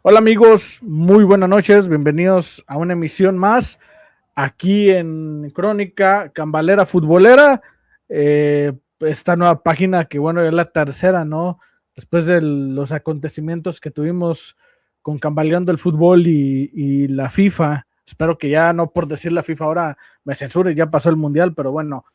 Hola amigos, muy buenas noches, bienvenidos a una emisión más aquí en Crónica Cambalera Futbolera. Esta nueva página que bueno, es la tercera, ¿no? Después de los acontecimientos que tuvimos con Cambaleando el Fútbol y la FIFA. Espero que ya no por decir la FIFA ahora me censure, ya pasó el Mundial, pero bueno,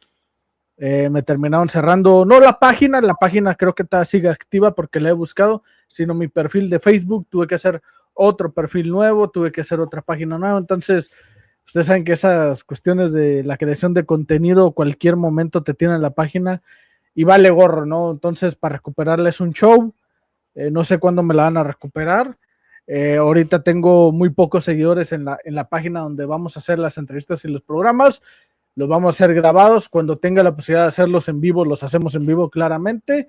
me terminaron cerrando, no la página creo que sigue activa porque la he buscado, sino mi perfil de Facebook. Tuve que hacer otro perfil nuevo, tuve que hacer otra página nueva. Entonces, ustedes saben que esas cuestiones de la creación de contenido, cualquier momento te tienen la página y vale gorro, ¿no? Entonces, para recuperarla es un show. No sé cuándo me la van a recuperar. Ahorita tengo muy pocos seguidores en la página donde vamos a hacer las entrevistas y los programas. Los vamos a hacer grabados. Cuando tenga la posibilidad de hacerlos en vivo, los hacemos en vivo claramente.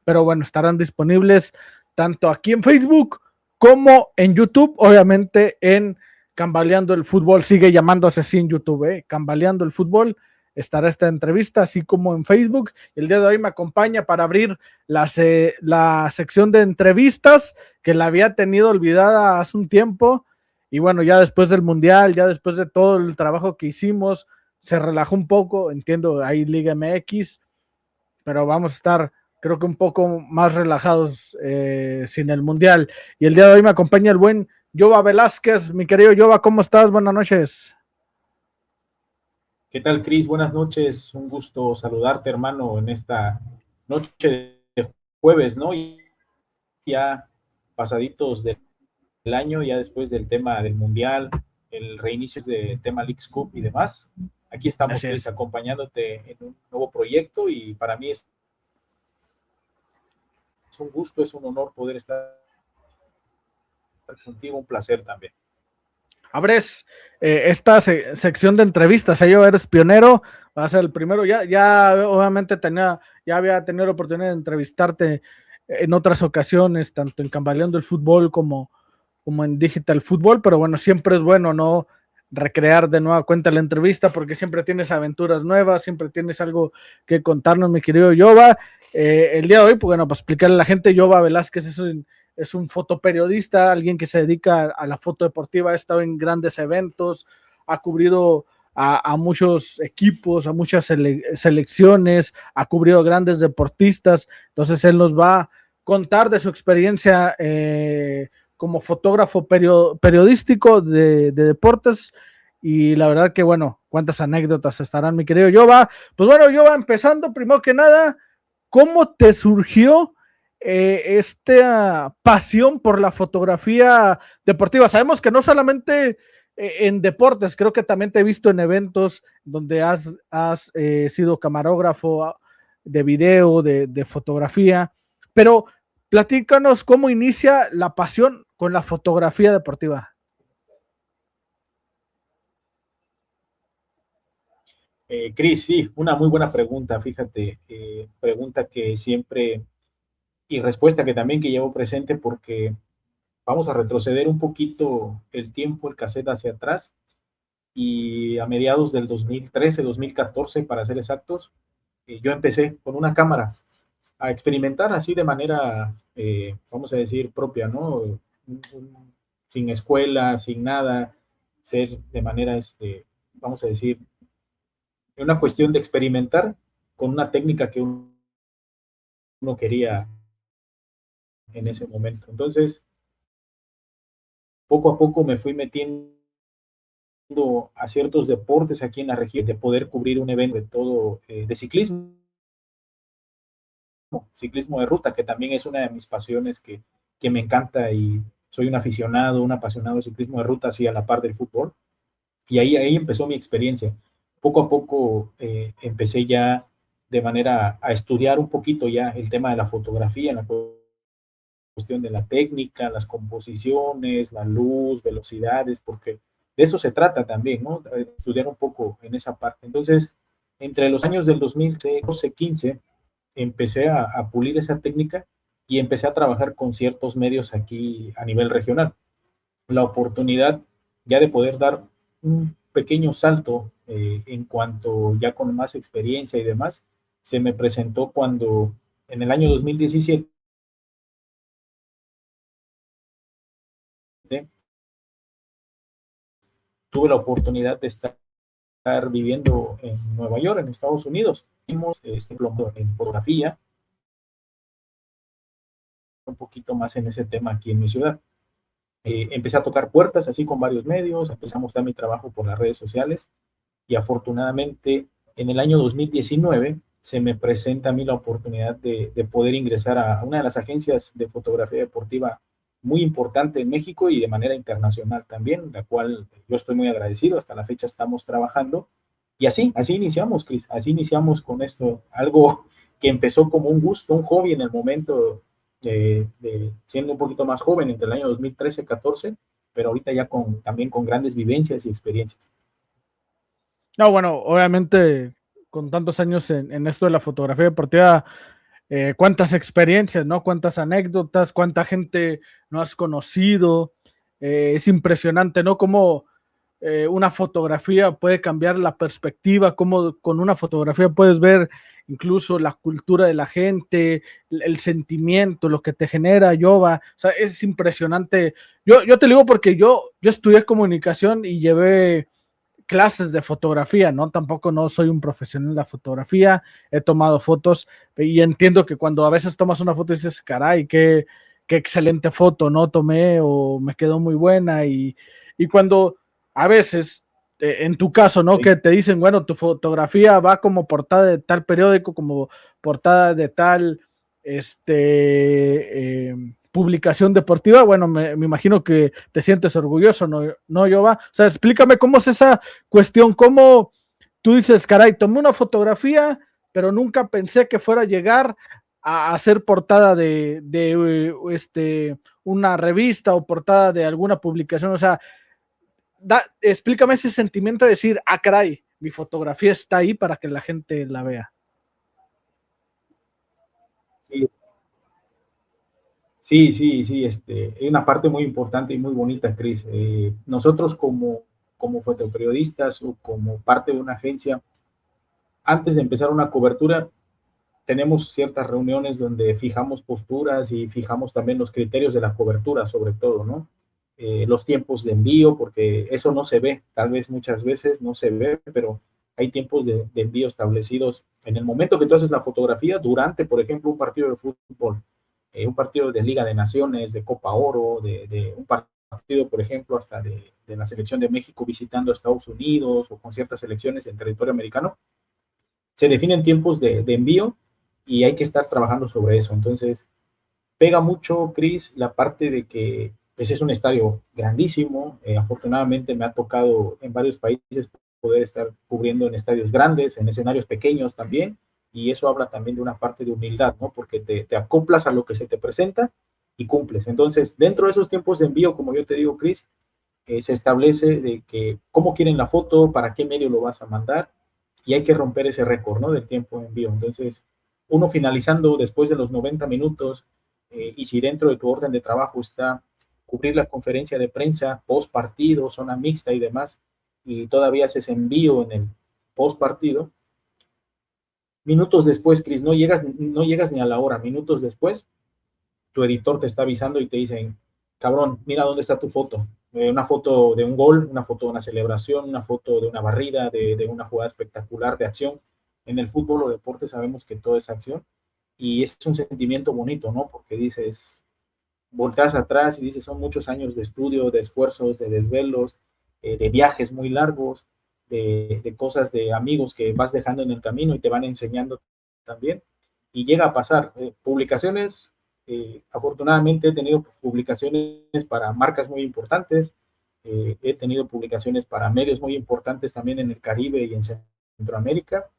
Pero bueno, estarán disponibles tanto aquí en Facebook como en YouTube. Obviamente en Cambaleando el Fútbol, sigue llamándose así en YouTube, Cambaleando el Fútbol. Estará esta entrevista, así como en Facebook. El día de hoy me acompaña para abrir la sección de entrevistas que la había tenido olvidada hace un tiempo. Y bueno, ya después del Mundial, ya después de todo el trabajo que hicimos, se relajó un poco. Entiendo, hay Liga MX, pero vamos a estar, creo que un poco más relajados sin el Mundial. Y el día de hoy me acompaña el buen Jova Velázquez. Mi querido Jova, ¿cómo estás? Buenas noches. ¿Qué tal, Cris? Buenas noches. Un gusto saludarte, hermano, en esta noche de jueves, ¿no? Y ya pasaditos del año, ya después del tema del Mundial, el reinicio del tema Leagues Cup y demás. Aquí estamos, Así Cris, es. acompañándote en un nuevo proyecto y para mí es un gusto, es un honor poder estar contigo, un placer también. Abres esta sección de entrevistas. Yo eres pionero, va a ser el primero. Ya obviamente ya había tenido la oportunidad de entrevistarte en otras ocasiones, tanto en Cambaleando el Fútbol como en Digital Fútbol, pero bueno, siempre es bueno, ¿no? Recrear de nueva cuenta la entrevista porque siempre tienes aventuras nuevas, siempre tienes algo que contarnos, mi querido Jova. El día de hoy, pues bueno, para explicarle a la gente, Jova Velázquez es un fotoperiodista, alguien que se dedica a la foto deportiva, ha estado en grandes eventos, ha cubrido a muchos equipos, a muchas selecciones, ha cubrido grandes deportistas. Entonces él nos va a contar de su experiencia como fotógrafo periodístico de deportes. Y la verdad que bueno, cuántas anécdotas estarán, mi querido Jova. Pues bueno, Jova, empezando primero que nada, ¿cómo te surgió esta pasión por la fotografía deportiva? Sabemos que no solamente en deportes, creo que también te he visto en eventos donde has sido camarógrafo de video, de fotografía, pero platícanos cómo inicia la pasión con la fotografía deportiva. Cris, sí, una muy buena pregunta, fíjate, pregunta que siempre y respuesta que también que llevo presente porque vamos a retroceder un poquito el tiempo, el cassette hacia atrás y a mediados del 2013, 2014 para ser exactos, yo empecé con una cámara a experimentar así de manera, vamos a decir, propia, ¿no? Sin escuela, sin nada, ser de manera, vamos a decir, una cuestión de experimentar con una técnica que uno quería en ese momento. Entonces, poco a poco me fui metiendo a ciertos deportes aquí en la región, de poder cubrir un evento de todo, de ciclismo de ruta, que también es una de mis pasiones que me encanta y soy un aficionado, un apasionado de ciclismo de ruta, así a la par del fútbol. Y ahí empezó mi experiencia. Poco a poco empecé ya de manera a estudiar un poquito ya el tema de la fotografía, en la cuestión de la técnica, las composiciones, la luz, velocidades, porque de eso se trata también, ¿no? Estudiar un poco en esa parte. Entonces, entre los años del 2014, 15, empecé a pulir esa técnica y empecé a trabajar con ciertos medios aquí a nivel regional. La oportunidad ya de poder dar un pequeño salto en cuanto ya con más experiencia y demás, se me presentó cuando en el año 2017 tuve la oportunidad de estar viviendo en Nueva York, en Estados Unidos. Hicimos en fotografía, un poquito más en ese tema aquí en mi ciudad. Empecé a tocar puertas así con varios medios, empecé a mostrar mi trabajo por las redes sociales y afortunadamente en el año 2019 se me presenta a mí la oportunidad de poder ingresar a una de las agencias de fotografía deportiva muy importante en México y de manera internacional también, la cual yo estoy muy agradecido, hasta la fecha estamos trabajando y así iniciamos, Cris, así iniciamos con esto, algo que empezó como un gusto, un hobby en el momento siendo un poquito más joven, entre el año 2013-14, pero ahorita ya también con grandes vivencias y experiencias. No, bueno, obviamente con tantos años en esto de la fotografía deportiva, cuántas experiencias, ¿no? Cuántas anécdotas, cuánta gente no has conocido. Es impresionante, ¿no? Cómo una fotografía puede cambiar la perspectiva, cómo con una fotografía puedes ver incluso la cultura de la gente, el sentimiento, lo que te genera, Yoba. O sea, es impresionante. Yo te digo porque yo estudié comunicación y llevé clases de fotografía, ¿no? Tampoco no soy un profesional de la fotografía, he tomado fotos y entiendo que cuando a veces tomas una foto y dices, caray, qué excelente foto, ¿no? Tomé o me quedó muy buena y cuando a veces, en tu caso, ¿no? Sí. Que te dicen, bueno, tu fotografía va como portada de tal periódico, como portada de tal, publicación deportiva, bueno, me imagino que te sientes orgulloso, ¿no, Yoba? O sea, explícame cómo es esa cuestión, cómo tú dices, caray, tomé una fotografía, pero nunca pensé que fuera a llegar a ser portada de una revista o portada de alguna publicación, o sea, explícame ese sentimiento de decir, ah, caray, mi fotografía está ahí para que la gente la vea. Sí, sí, es una parte muy importante y muy bonita, Cris. Nosotros como fotoperiodistas o como parte de una agencia, antes de empezar una cobertura, tenemos ciertas reuniones donde fijamos posturas y fijamos también los criterios de la cobertura, sobre todo, ¿no? Los tiempos de envío, porque eso no se ve, tal vez muchas veces no se ve, pero hay tiempos de envío establecidos en el momento que tú haces la fotografía, durante, por ejemplo, un partido de fútbol, un partido de Liga de Naciones, de Copa Oro, de un partido, por ejemplo, hasta de la selección de México visitando a Estados Unidos o con ciertas selecciones en territorio americano, se definen tiempos de envío y hay que estar trabajando sobre eso. Entonces, pega mucho, Chris, la parte de que ese es un estadio grandísimo. Afortunadamente me ha tocado en varios países poder estar cubriendo en estadios grandes, en escenarios pequeños también, y eso habla también de una parte de humildad, ¿no? Porque te acoplas a lo que se te presenta y cumples. Entonces, dentro de esos tiempos de envío, como yo te digo, Chris, se establece de que cómo quieren la foto, para qué medio lo vas a mandar, y hay que romper ese récord, ¿no? Del tiempo de envío. Entonces, uno finalizando después de los 90 minutos, y si dentro de tu orden de trabajo está cubrir la conferencia de prensa, post partido, zona mixta y demás, y todavía haces envío en el post partido, minutos después, Cris, no llegas ni a la hora, minutos después, tu editor te está avisando y te dicen, cabrón, mira dónde está tu foto. Una foto de un gol, una foto de una celebración, una foto de una barrida, de una jugada espectacular de acción. En el fútbol o deporte sabemos que todo es acción y es un sentimiento bonito, ¿no? Porque dices, volteas atrás y dices, son muchos años de estudio, de esfuerzos, de desvelos, de viajes muy largos, de cosas, de amigos que vas dejando en el camino y te van enseñando también. Y llega a pasar publicaciones. Afortunadamente he tenido publicaciones para marcas muy importantes, he tenido publicaciones para medios muy importantes también en el Caribe y en Centroamérica,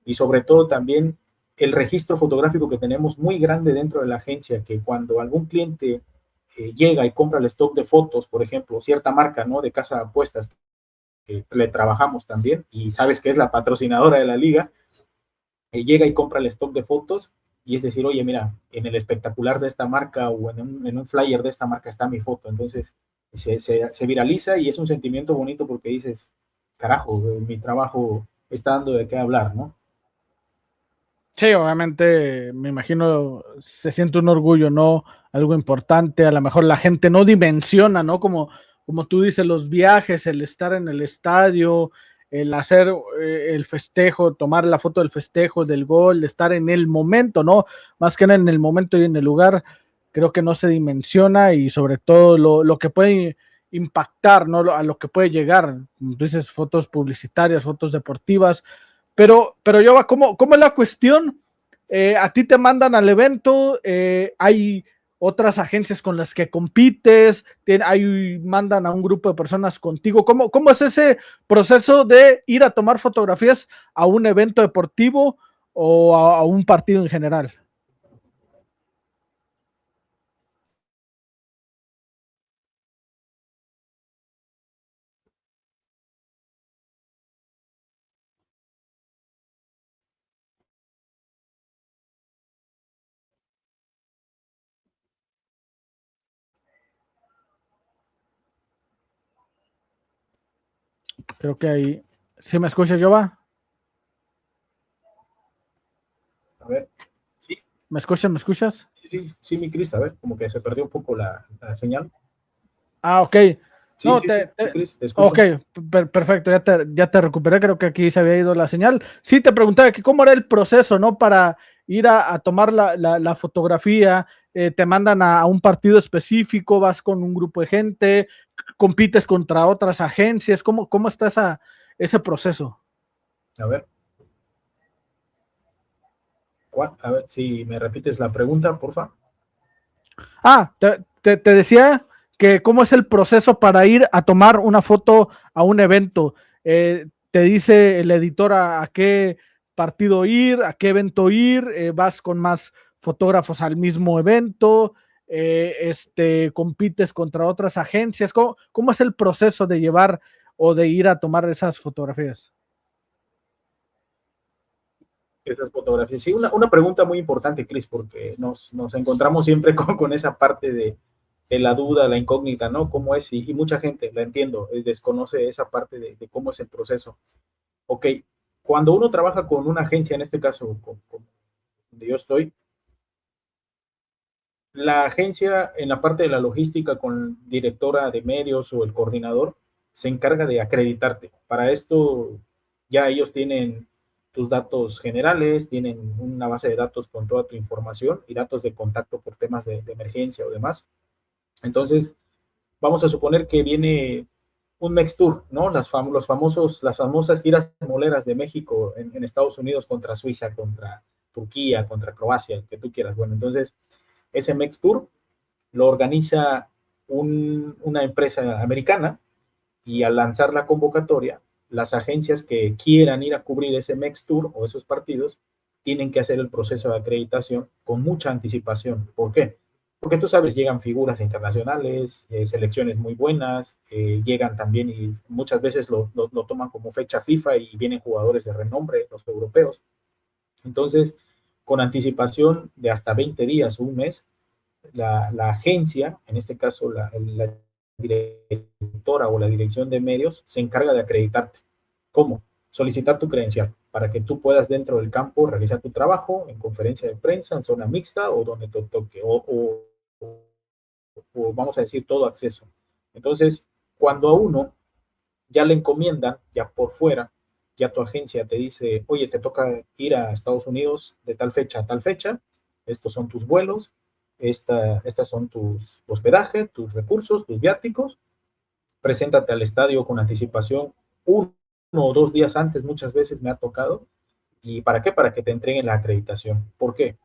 y sobre todo también el registro fotográfico que tenemos muy grande dentro de la agencia, que cuando algún cliente llega y compra el stock de fotos, por ejemplo, cierta marca, ¿no? De casa de apuestas, que le trabajamos también, y sabes que es la patrocinadora de la liga, llega y compra el stock de fotos, y es decir, oye, mira, en el espectacular de esta marca o en un flyer de esta marca está mi foto. Entonces se viraliza y es un sentimiento bonito porque dices, carajo, mi trabajo está dando de qué hablar, ¿no? Sí, obviamente, me imagino, se siente un orgullo, ¿no? Algo importante, a lo mejor la gente no dimensiona, ¿no? Como como tú dices, los viajes, el estar en el estadio, el hacer el festejo, tomar la foto del festejo, del gol, de estar en el momento, ¿no? Más que en el momento y en el lugar, creo que no se dimensiona y sobre todo lo que puede impactar, ¿no? A lo que puede llegar, como tú dices, fotos publicitarias, fotos deportivas, pero yo, ¿cómo es la cuestión? A ti te mandan al evento, hay otras agencias con las que compites, hay, mandan a un grupo de personas contigo. ¿Cómo es ese proceso de ir a tomar fotografías a un evento deportivo o a un partido en general? Creo que ahí, ¿sí me escuchas, Jova? A ver, sí, ¿Me escuchas? ¿Me escuchas? sí, mi Cris, a ver, como que se perdió un poco la señal. Ah, ok. Sí, No, sí, sí, sí, Cris, te ok, escucho. perfecto, ya te recuperé, creo que aquí se había ido la señal. Sí, te preguntaba que cómo era el proceso, ¿no? Para ir a tomar la fotografía, te mandan a un partido específico, vas con un grupo de gente, compites contra otras agencias, ¿cómo está ese proceso? A ver, a ver, si me repites la pregunta, porfa. Ah, te decía que cómo es el proceso para ir a tomar una foto a un evento. Te dice el editor a qué partido ir, a qué evento ir, vas con más fotógrafos al mismo evento, compites contra otras agencias. ¿Cómo es el proceso de llevar o de ir a tomar esas fotografías? Esas fotografías. Sí, una pregunta muy importante, Cris, porque nos encontramos siempre con esa parte de la duda, la incógnita, ¿no? ¿Cómo es? Y mucha gente, la entiendo, desconoce esa parte de cómo es el proceso. Ok, cuando uno trabaja con una agencia, en este caso, donde yo estoy, la agencia en la parte de la logística con directora de medios o el coordinador se encarga de acreditarte. Para esto ya ellos tienen tus datos generales, tienen una base de datos con toda tu información y datos de contacto por temas de emergencia o demás. Entonces, vamos a suponer que viene un Mex Tour, ¿no? Las famosas giras moleras de México en Estados Unidos contra Suiza, contra Turquía, contra Croacia, el que tú quieras. Bueno, entonces, ese Mex Tour lo organiza una empresa americana y al lanzar la convocatoria, las agencias que quieran ir a cubrir ese Mex Tour o esos partidos tienen que hacer el proceso de acreditación con mucha anticipación. ¿Por qué? Porque tú sabes, llegan figuras internacionales, selecciones muy buenas, llegan también y muchas veces lo toman como fecha FIFA y vienen jugadores de renombre, los europeos. Entonces, con anticipación de hasta 20 días o un mes, la agencia, en este caso la directora o la dirección de medios, se encarga de acreditarte. ¿Cómo? Solicitar tu credencial para que tú puedas dentro del campo realizar tu trabajo en conferencia de prensa, en zona mixta o donde te toque, o vamos a decir todo acceso. Entonces, cuando a uno ya le encomiendan, ya por fuera, ya tu agencia te dice, oye, te toca ir a Estados Unidos de tal fecha a tal fecha, estos son tus vuelos, estas son tus hospedaje, tus recursos, tus viáticos, preséntate al estadio con anticipación, 1 o 2 días antes, muchas veces me ha tocado. ¿Y para qué? Para que te entreguen la acreditación. ¿Por qué?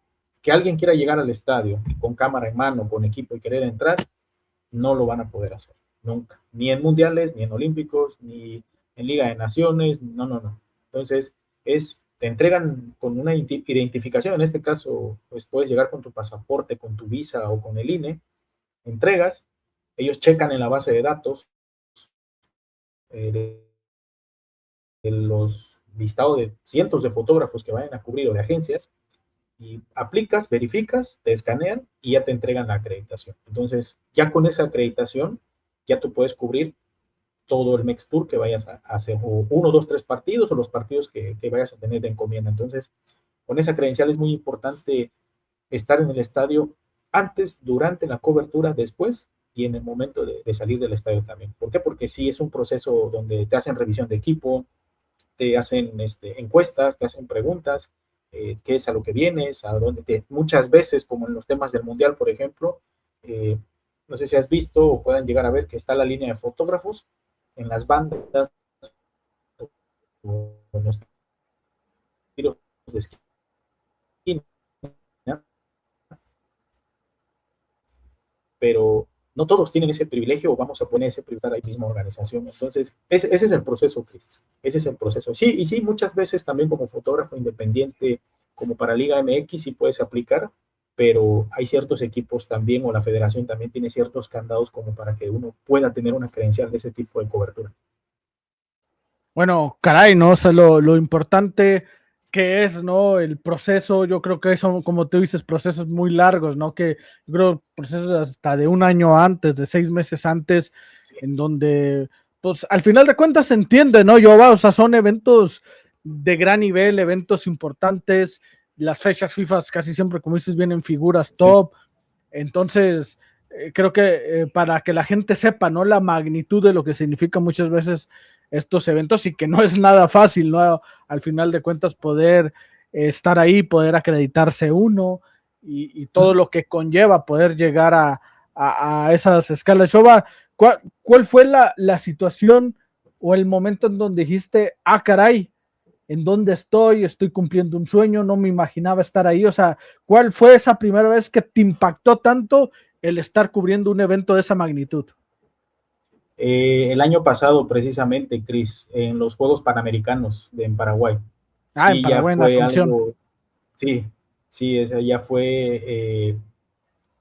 Que alguien quiera llegar al estadio con cámara en mano, con equipo y querer entrar, no lo van a poder hacer, nunca. Ni en mundiales, ni en olímpicos, ni en Liga de Naciones, no, no, no. Entonces, te entregan con una identificación, en este caso, pues puedes llegar con tu pasaporte, con tu visa o con el INE, entregas, ellos checan en la base de datos de los listados de cientos de fotógrafos que vayan a cubrir o de agencias, y aplicas, verificas, te escanean y ya te entregan la acreditación. Entonces, ya con esa acreditación, ya tú puedes cubrir todo el Mex Tour que vayas a hacer, o 1, 2, 3 partidos, o los partidos que vayas a tener de encomienda. Entonces, con esa credencial es muy importante estar en el estadio antes, durante la cobertura, después, y en el momento de salir del estadio también. ¿Por qué? Porque sí es un proceso donde te hacen revisión de equipo, te hacen encuestas, te hacen preguntas, qué es a lo que vienes, a dónde muchas veces, como en los temas del mundial, por ejemplo, eh, no sé si has visto o puedan llegar a ver que está la línea de fotógrafos en las bandas o en los tiros de esquina, pero no todos tienen ese privilegio o vamos a poner ese privilegio a la misma organización. Entonces, ese es el proceso, Chris. Ese es el proceso. Sí, y sí, muchas veces también como fotógrafo independiente, como para Liga MX, sí puedes aplicar, pero hay ciertos equipos también, o la federación también tiene ciertos candados como para que uno pueda tener una credencial de ese tipo de cobertura. Bueno, caray, ¿no? O sea, lo importante que es, ¿no? El proceso, yo creo que son, como tú dices, procesos muy largos, ¿no? Que yo creo procesos hasta de un año antes, de 6 meses antes, Sí, en donde, pues, al final de cuentas se entiende, ¿no? Yo, o sea, son eventos de gran nivel, eventos importantes, las fechas FIFA casi siempre, como dices, vienen figuras sí. top, entonces, creo que para que la gente sepa, ¿no? La magnitud de lo que significa muchas veces estos eventos y que no es nada fácil, ¿no? Al final de cuentas poder estar ahí, poder acreditarse uno y todo lo que conlleva poder llegar a esas escalas. Shoba, ¿cuál fue la situación o el momento en donde dijiste, ah, caray, en dónde estoy cumpliendo un sueño, no me imaginaba estar ahí? O sea, ¿cuál fue esa primera vez que te impactó tanto el estar cubriendo un evento de esa magnitud? El año pasado, precisamente, Chris, en los Juegos Panamericanos en Paraguay, Ah, en sí, ya Paraguay, en fue Asunción. algo, sí, sí, esa ya fue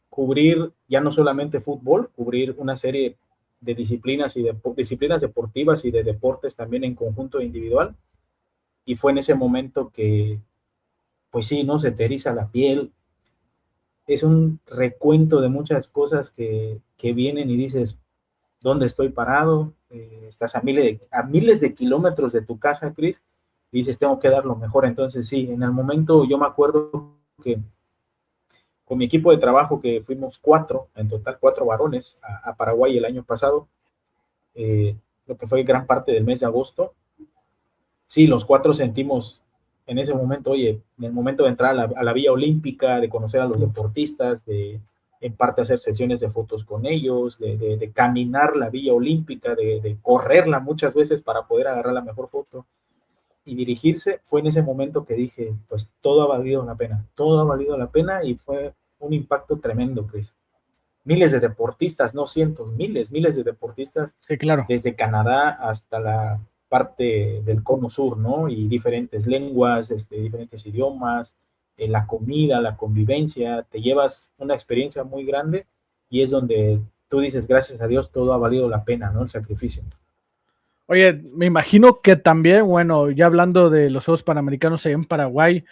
cubrir ya no solamente fútbol, cubrir una serie de disciplinas y de disciplinas deportivas y de deportes también en conjunto e individual. Y fue en ese momento que, pues sí, ¿no? Se te eriza la piel. Es un recuento de muchas cosas que vienen y dices, ¿dónde estoy parado? Estás a miles de kilómetros de tu casa, Chris, y dices, tengo que dar lo mejor. Entonces, sí, en el momento yo me acuerdo que con mi equipo de trabajo, que fuimos cuatro, en total cuatro varones, a Paraguay el año pasado, lo que fue gran parte del mes de agosto, sí, los cuatro sentimos en ese momento, oye, en el momento de entrar a la Villa Olímpica, de conocer a los deportistas, de en parte hacer sesiones de fotos con ellos, de caminar la Villa Olímpica, de correrla muchas veces para poder agarrar la mejor foto y dirigirse, fue en ese momento que dije, pues todo ha valido la pena, todo ha valido la pena y fue un impacto tremendo, Chris. Miles de deportistas, no cientos, miles de deportistas, Sí, claro. desde Canadá hasta la parte del cono sur, ¿no? Y diferentes lenguas, diferentes idiomas, la comida, la convivencia, te llevas una experiencia muy grande y es donde tú dices, gracias a Dios, todo ha valido la pena, ¿no? El sacrificio. Oye, me imagino que también, bueno, ya hablando de los Juegos Panamericanos en Paraguay,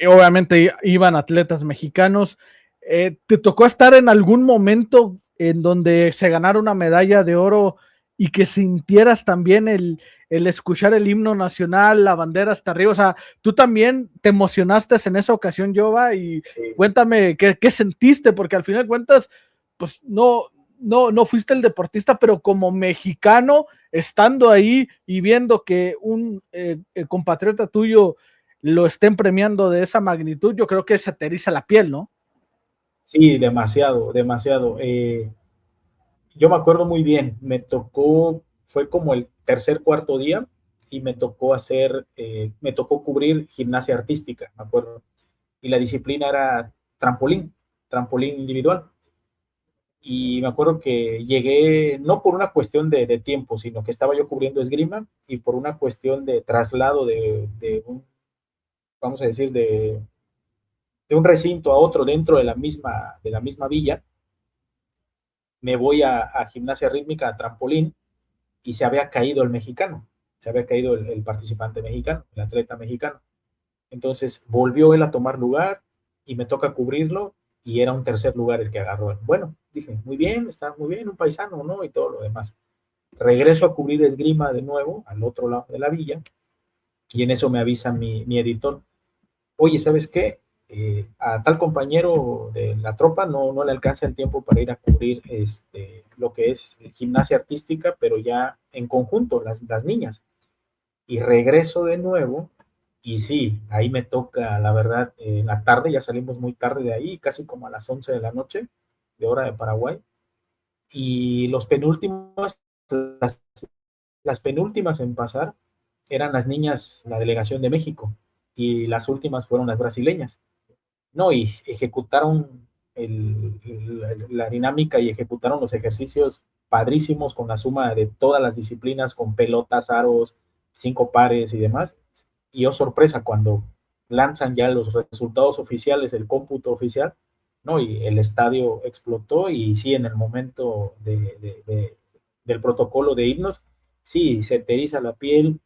obviamente iban atletas mexicanos. ¿Te tocó estar en algún momento en donde se ganara una medalla de oro y que sintieras también el escuchar el himno nacional, la bandera hasta arriba? O sea, tú también te emocionaste en esa ocasión, Jova, y Sí. cuéntame qué sentiste, porque al final de cuentas, pues no fuiste el deportista, pero como mexicano, estando ahí y viendo que un compatriota tuyo lo estén premiando de esa magnitud, yo creo que se te eriza la piel, ¿no? Sí, demasiado, demasiado. Yo me acuerdo muy bien, me tocó, fue como el tercer, cuarto día y me tocó cubrir gimnasia artística, me acuerdo. Y la disciplina era trampolín, trampolín individual. Y me acuerdo que llegué, no por una cuestión de tiempo, sino que estaba yo cubriendo esgrima y por una cuestión de traslado de un, vamos a decir, de un recinto a otro dentro de la misma villa, me voy a gimnasia rítmica, a trampolín, y se había caído el mexicano, se había caído el participante mexicano, el atleta mexicano. Entonces volvió él a tomar lugar y me toca cubrirlo y era un tercer lugar el que agarró. Bueno, dije, muy bien, está muy bien, un paisano, ¿no? Y todo lo demás. Regreso a cubrir esgrima de nuevo al otro lado de la villa y en eso me avisa mi editor, oye, ¿sabes qué? a tal compañero de la tropa no le alcanza el tiempo para ir a cubrir lo que es gimnasia artística, pero ya en conjunto, las niñas. Y regreso de nuevo, y sí, ahí me toca, la verdad, en la tarde, ya salimos muy tarde de ahí, casi como a las 11 de la noche, de hora de Paraguay, y las, las penúltimas en pasar eran las niñas, la delegación de México, y las últimas fueron las brasileñas. No, y ejecutaron la dinámica y ejecutaron los ejercicios padrísimos con la suma de todas las disciplinas, con pelotas, aros, 5 pares y demás. Y oh sorpresa, cuando lanzan ya los resultados oficiales, el cómputo oficial, ¿no? Y el estadio explotó y sí, en el momento del protocolo de himnos, sí, se te eriza la piel,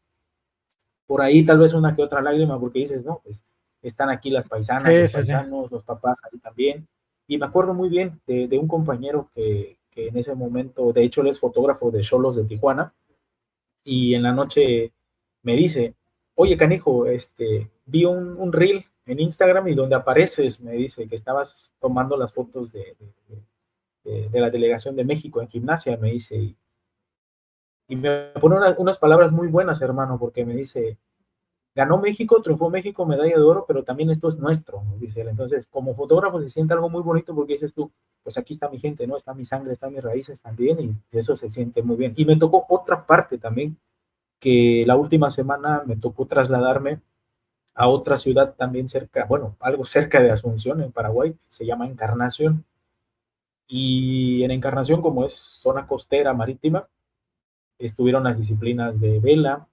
por ahí tal vez una que otra lágrima, porque dices, no, pues están aquí las paisanas, Sí, los sí, sí. paisanos, los papás ahí también. Y me acuerdo muy bien de un compañero que en ese momento, de hecho, él es fotógrafo de Xolos de Tijuana, y en la noche me dice, oye, canijo, vi un reel en Instagram y donde apareces, me dice que estabas tomando las fotos de la delegación de México en gimnasia, me dice, y me pone unas palabras muy buenas, hermano, porque me dice, ganó México, triunfó México, medalla de oro, pero también esto es nuestro, nos dice él. Entonces, como fotógrafo se siente algo muy bonito porque dices tú, pues aquí está mi gente, ¿no? Está mi sangre, están mis raíces también, y eso se siente muy bien. Y me tocó otra parte también, que la última semana me tocó trasladarme a otra ciudad también cerca, bueno, algo cerca de Asunción, en Paraguay, se llama Encarnación. Y en Encarnación, como es zona costera marítima, estuvieron las disciplinas de vela,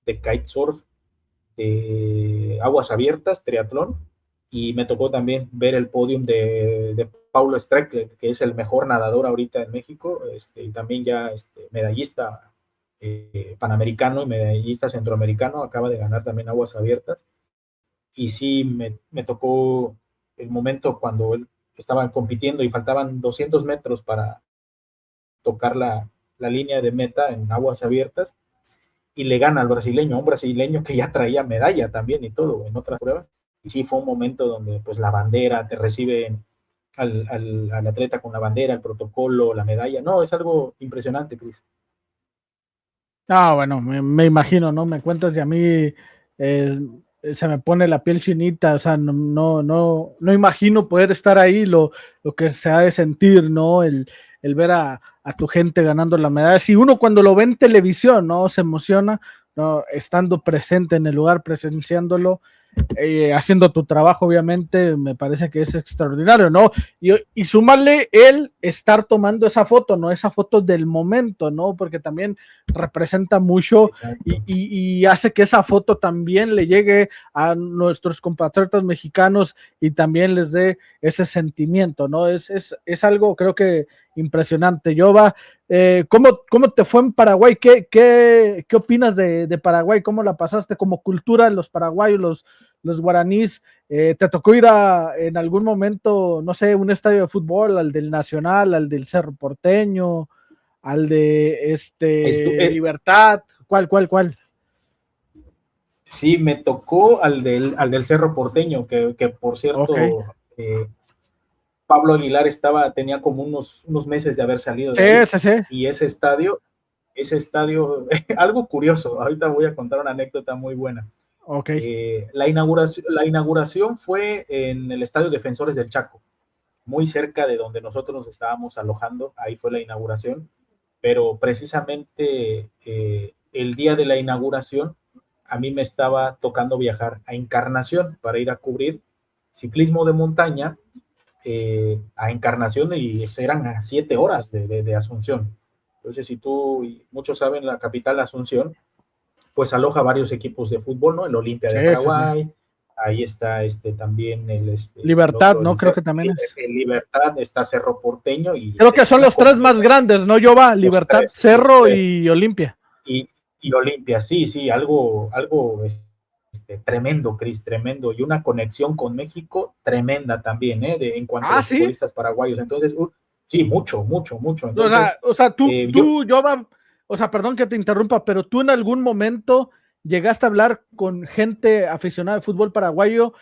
de kitesurf, de aguas abiertas, triatlón, y me tocó también ver el podium de Paulo Streck, que es el mejor nadador ahorita en México, y también ya medallista panamericano y medallista centroamericano, acaba de ganar también aguas abiertas, y sí me tocó el momento cuando él estaba compitiendo y faltaban 200 metros para tocar la línea de meta en aguas abiertas, y le gana al brasileño, un brasileño que ya traía medalla también y todo en otras pruebas. Y sí fue un momento donde pues la bandera, te reciben al atleta con la bandera, el protocolo, la medalla. No, es algo impresionante, Cris. Ah, bueno, me imagino, ¿no? Me cuentas y a mí se me pone la piel chinita, o sea, no imagino poder estar ahí, lo que se ha de sentir, ¿no? El ver a tu gente ganando la medalla. Si uno cuando lo ve en televisión, ¿no? Se emociona, ¿no? Estando presente en el lugar, presenciándolo, haciendo tu trabajo, obviamente, me parece que es extraordinario, ¿no? Y sumarle el estar tomando esa foto, ¿no? Esa foto del momento, ¿no? Porque también representa mucho y hace que esa foto también le llegue a nuestros compatriotas mexicanos y también les dé ese sentimiento, ¿no? Es algo, creo que impresionante. Jova, ¿cómo te fue en Paraguay? ¿Qué opinas de Paraguay? ¿Cómo la pasaste como cultura los paraguayos, los guaraníes? ¿Te tocó ir en algún momento, no sé, un estadio de fútbol, al del Nacional, al del Cerro Porteño, al de Libertad? ¿Cuál? Sí, me tocó al del Cerro Porteño, que por cierto, Okay. Pablo Aguilar tenía como unos meses de haber salido de Sí, ahí, sí, sí. y ese estadio, algo curioso, ahorita voy a contar una anécdota muy buena. Ok. La inauguración fue en el Estadio Defensores del Chaco, muy cerca de donde nosotros nos estábamos alojando, ahí fue la inauguración, pero precisamente el día de la inauguración a mí me estaba tocando viajar a Encarnación para ir a cubrir ciclismo de montaña a Encarnación, y eran a 7 horas de Asunción. Entonces, si tú, y muchos saben, la capital Asunción, pues aloja varios equipos de fútbol, ¿no? El Olimpia Sí, de sí, sí. Paraguay, ahí está también el Libertad, otro, ¿no? Creo que también es. el Libertad, está Cerro Porteño, y Creo que es son una los tres más comunidad, grandes, ¿no? Jova, Libertad, los Cerro tres, y Olimpia. y, y Olimpia, sí, algo tremendo, Cris, tremendo, y una conexión con México tremenda también, en cuanto a Ah, los sí. futbolistas paraguayos. Entonces, sí, mucho, mucho, mucho. O Entonces, sea, o sea, yo, Jova, o sea, perdón que te interrumpa, pero tú en algún momento llegaste a hablar con gente aficionada de fútbol paraguayo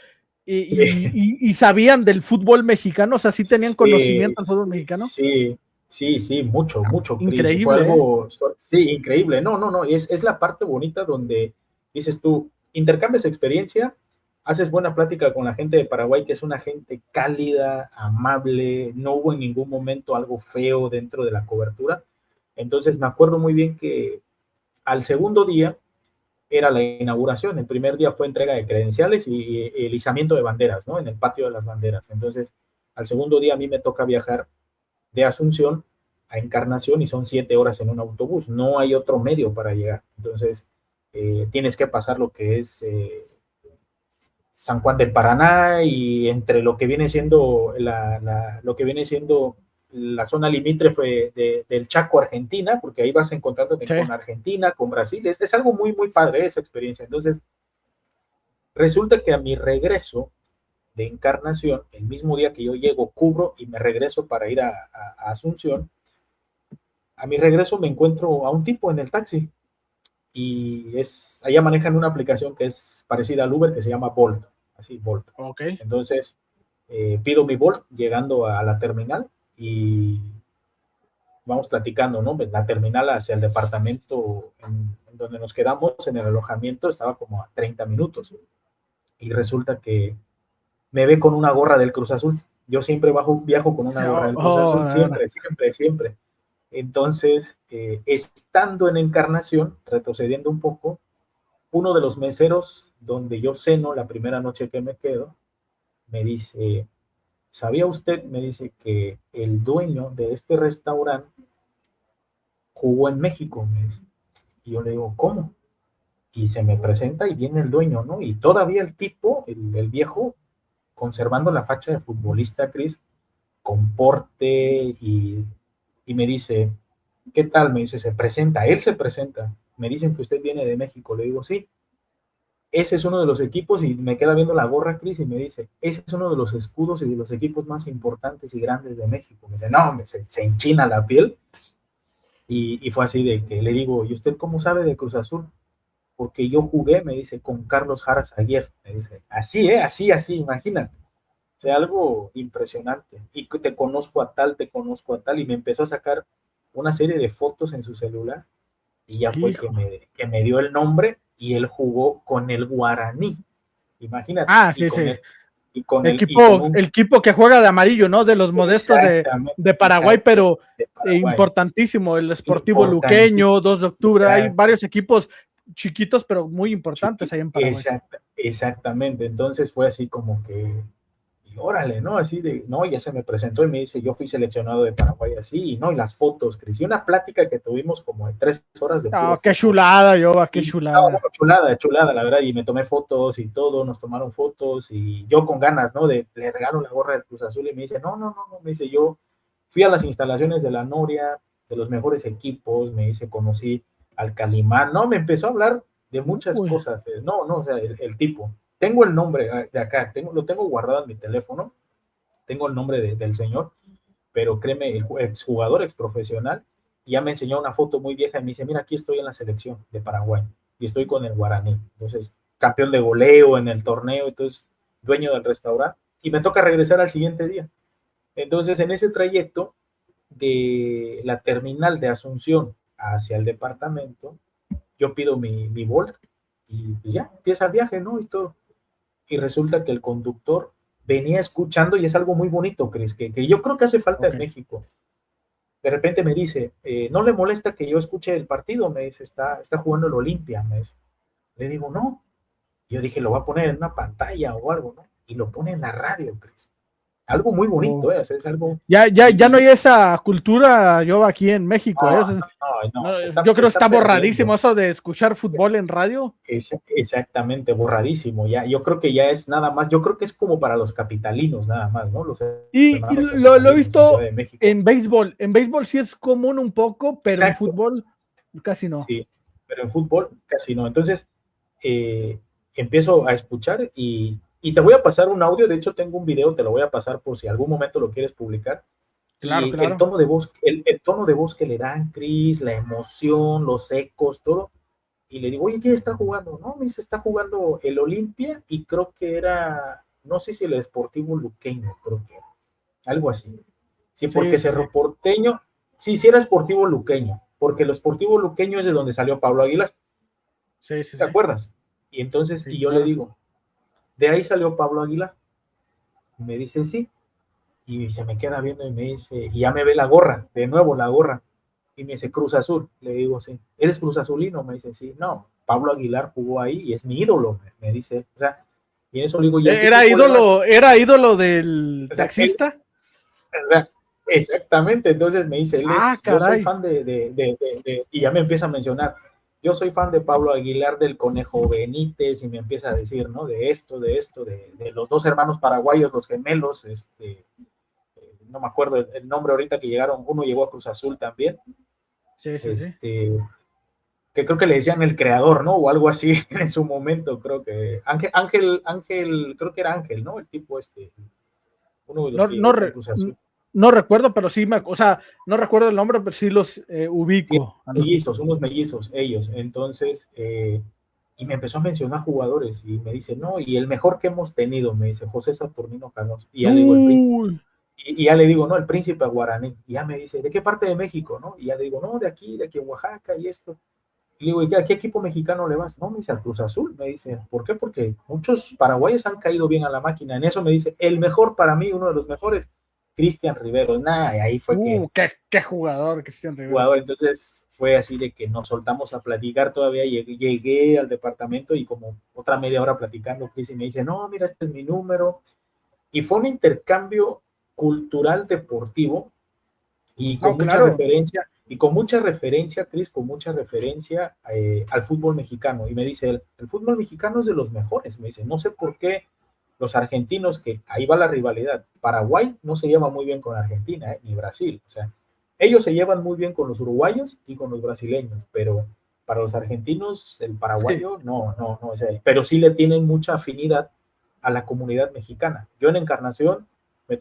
Sí, y sabían del fútbol mexicano, o sea, sí tenían sí, conocimiento del fútbol mexicano. sí, sí, sí, mucho, mucho, Cris. Fue Increíble, ¿eh? algo, sí, increíble. No, no, no, es la parte bonita donde dices tú, intercambias experiencia, haces buena plática con la gente de Paraguay, que es una gente cálida, amable, no hubo en ningún momento algo feo dentro de la cobertura. Entonces me acuerdo muy bien que al segundo día era la inauguración. El primer día fue entrega de credenciales y el izamiento de banderas, ¿no? En el patio de las banderas. Entonces, al segundo día a mí me toca viajar de Asunción a Encarnación y son 7 horas en un autobús. No hay otro medio para llegar. Entonces, tienes que pasar lo que es San Juan del Paraná y entre lo que viene siendo lo que viene siendo la zona limítrofe del Chaco, Argentina, porque ahí vas encontrándote Sí. con Argentina, con Brasil. Es algo muy, muy padre esa experiencia. Entonces, resulta que a mi regreso de Encarnación, el mismo día que yo llego, cubro y me regreso para ir a Asunción, a mi regreso me encuentro a un tipo en el taxi y allá manejan una aplicación que es parecida al Uber que se llama Bolt, así Bolt. Ok. Entonces, pido mi Bolt llegando a la terminal y vamos platicando, ¿no? La terminal hacia el departamento en donde nos quedamos en el alojamiento estaba como a 30 minutos y resulta que me ve con una gorra del Cruz Azul. Yo siempre viajo con una gorra Oh, del Cruz oh, Azul, siempre, siempre, siempre. Entonces, estando en Encarnación, retrocediendo un poco, uno de los meseros donde yo ceno la primera noche que me quedo, me dice, ¿sabía usted? Me dice que el dueño de este restaurante jugó en México. Me dice. Y yo le digo, ¿cómo? Y se me presenta y viene el dueño, ¿no? Y todavía el tipo, el viejo, conservando la facha de futbolista, Cris, con porte y me dice, ¿qué tal? Me dice, se presenta, él se presenta. Me dicen que usted viene de México. Le digo, sí, ese es uno de los equipos y me queda viendo la gorra, Cris, y me dice, ese es uno de los escudos y de los equipos más importantes y grandes de México. Me dice, no, se enchina la piel y fue así de que le digo, ¿y usted cómo sabe de Cruz Azul? Porque yo jugué, me dice, con Carlos Jara Aguirre. Me dice, así, así, así, imagínate. O sea, algo impresionante. Y te conozco a tal, y me empezó a sacar una serie de fotos en su celular y ya fue hijo. que me dio el nombre y él jugó con el Guaraní. Imagínate, Ah, sí, sí. y con El un, equipo que juega de amarillo, ¿no? De los modestos exactamente, de Paraguay, exacto, pero de Paraguay. importantísimo. El Sportivo Importantísimo. Luqueño, 2 de octubre. Hay Exacto. varios equipos chiquitos, pero muy importantes ahí en Paraguay. Exactamente. Entonces fue así como que, y órale, ¿no? Así de, no, ya se me presentó y me dice, yo fui seleccionado de Paraguay así, y no, y las fotos, Cris, y una plática que tuvimos como de 3 horas de puro Ah, qué fútbol. chulada, Yoba, qué Y no, no, chulada. chulada, chulada, la verdad, y me tomé fotos y todo, nos tomaron fotos, y yo con ganas, ¿no? Le regalo la gorra del Cruz Azul, y me dice, no, no, no, no, me dice, yo fui a las instalaciones de la Noria, de los mejores equipos, me dice, conocí al Calimán, no, me empezó a hablar de muchas Uy, cosas, no, no, o sea, el tipo. Tengo el nombre de acá, lo tengo guardado en mi teléfono, tengo el nombre del señor, pero créeme, el exjugador, exprofesional, ya me enseñó una foto muy vieja y me dice, mira, aquí estoy en la selección de Paraguay y estoy con el Guaraní. Entonces, campeón de goleo en el torneo, entonces, dueño del restaurante, y me toca regresar al siguiente día. Entonces, en ese trayecto de la terminal de Asunción hacia el departamento, yo pido mi Bolt y pues ya, empieza el viaje, ¿no? Y todo. Y resulta que el conductor venía escuchando y es algo muy bonito, Cris, que yo creo que hace falta ok. en México. De repente me dice, ¿no le molesta que yo escuche el partido? Me dice, está jugando el Olimpia. Me dice. Le digo, no. Yo dije, lo va a poner en una pantalla o algo, ¿no? Y lo pone en la radio, Cris. Algo muy bonito, Oh. ¿eh? O sea, es algo... Ya no hay esa cultura, yo aquí en México, ¿eh? O sea, No, no, yo se creo que está está borradísimo perdiendo. eso de escuchar fútbol en radio. Exactamente, borradísimo. Ya, yo creo que ya es nada más, yo creo que es como para los capitalinos nada más, ¿no? Los Y hermanos lo he capitalinos en Ciudad visto de México. en béisbol. En béisbol sí es común un poco, pero en Exacto, fútbol casi no. sí, pero en fútbol casi no. Entonces, eh, empiezo a escuchar y te voy a pasar un audio, de hecho tengo un video, te lo voy a pasar por si algún momento lo quieres publicar. Claro, Y el claro. tono de voz, el tono de voz que le dan, Chris, la emoción, los ecos, todo. Y le digo, oye, ¿quién está jugando? No, me dice, está jugando el Olimpia y creo que era no sé si el Sportivo Luqueño, creo que algo así. Sí, Sí, porque sí, sí. Cerro Porteño, sí era Sportivo Luqueño, porque el Sportivo Luqueño es de donde salió Pablo Aguilar, Sí, sí, ¿te sí. acuerdas? Y entonces, Sí, y yo le claro. digo, de ahí salió Pablo Aguilar. Y me dice, sí, y se me queda viendo y me dice, y ya me ve la gorra, de nuevo la gorra, y me dice, Cruz Azul, le digo, sí, ¿eres Cruz Azulino? Me dice, sí, no, Pablo Aguilar jugó ahí y es mi ídolo, me dice, o sea, y en eso le digo, ¿y a qué equipo le vas? Era ídolo del O sea, él, taxista. o sea, exactamente, entonces me dice, Ah, yo soy caray. fan y ya me empieza a mencionar, yo soy fan de Pablo Aguilar, del Conejo Benítez, y me empieza a decir, ¿no? De los dos hermanos paraguayos, los gemelos, no me acuerdo el nombre ahorita que llegaron, uno llegó a Cruz Azul también, Sí, sí, sí. este, que creo que le decían el creador, ¿no? O algo así en su momento, creo que creo que era Ángel, ¿no? El tipo uno de los No, que no, llegó con Cruz Azul. no recuerdo, pero sí o sea, no recuerdo el nombre, pero sí los Sí, ubico. mellizos, unos mellizos, ellos. Entonces, y me empezó a mencionar jugadores y me dice, no, y el mejor que hemos tenido, me dice José Saturnino Canoso. Y ya le digo, Uy, y ya le digo, no, el príncipe guaraní. Y ya me dice, ¿de qué parte de México, no? Y ya le digo, no, de aquí, Oaxaca y esto. Y le digo, ¿y a qué equipo mexicano le vas? No, me dice, al Cruz Azul. Me dice, ¿por qué? Porque muchos paraguayos han caído bien a la máquina. En eso me dice, el mejor para mí, uno de los mejores, Cristian Rivero. Nada, y ahí fue que qué jugador, Cristian jugador. Rivers. Entonces fue así de que nos soltamos a platicar todavía. Llegué al departamento y como otra media hora platicando, Chris y me dice, no, mira, este es mi número. Y fue un intercambio cultural deportivo y con No, mucha claro. referencia, Cris, con mucha referencia al fútbol mexicano. Y me dice, el fútbol mexicano es de los mejores. Me dice, no sé por qué los argentinos, que ahí va la rivalidad. Paraguay no se lleva muy bien con Argentina, ni Brasil. O sea, ellos se llevan muy bien con los uruguayos y con los brasileños, pero para los argentinos, el Sí. paraguayo no, o sea, pero sí le tienen mucha afinidad a la comunidad mexicana. Yo en Encarnación me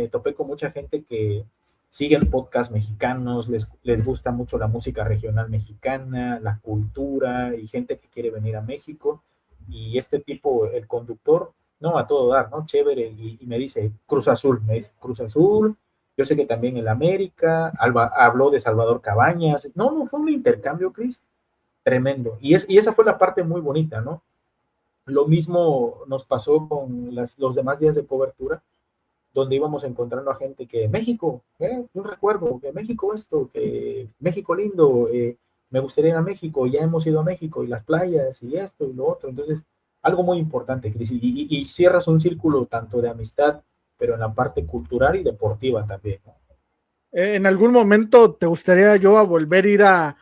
topé con mucha gente que siguen podcasts mexicanos, les gusta mucho la música regional mexicana, la cultura y gente que quiere venir a México. Y este tipo, el conductor, no, a todo dar, ¿no? Chévere. Y me dice Cruz Azul, me dice Cruz Azul. Yo sé que también el América, habló de Salvador Cabañas. No, fue un intercambio, Cris, tremendo. Y esa fue la parte muy bonita, ¿no? Lo mismo nos pasó con los demás días de cobertura, donde íbamos encontrando a gente que México, un recuerdo, que México esto, que México lindo, me gustaría ir a México, ya hemos ido a México y las playas y esto y lo otro. Entonces, algo muy importante, Cris, y cierras un círculo tanto de amistad, pero en la parte cultural y deportiva también, ¿no? En algún momento te gustaría yo a volver a ir a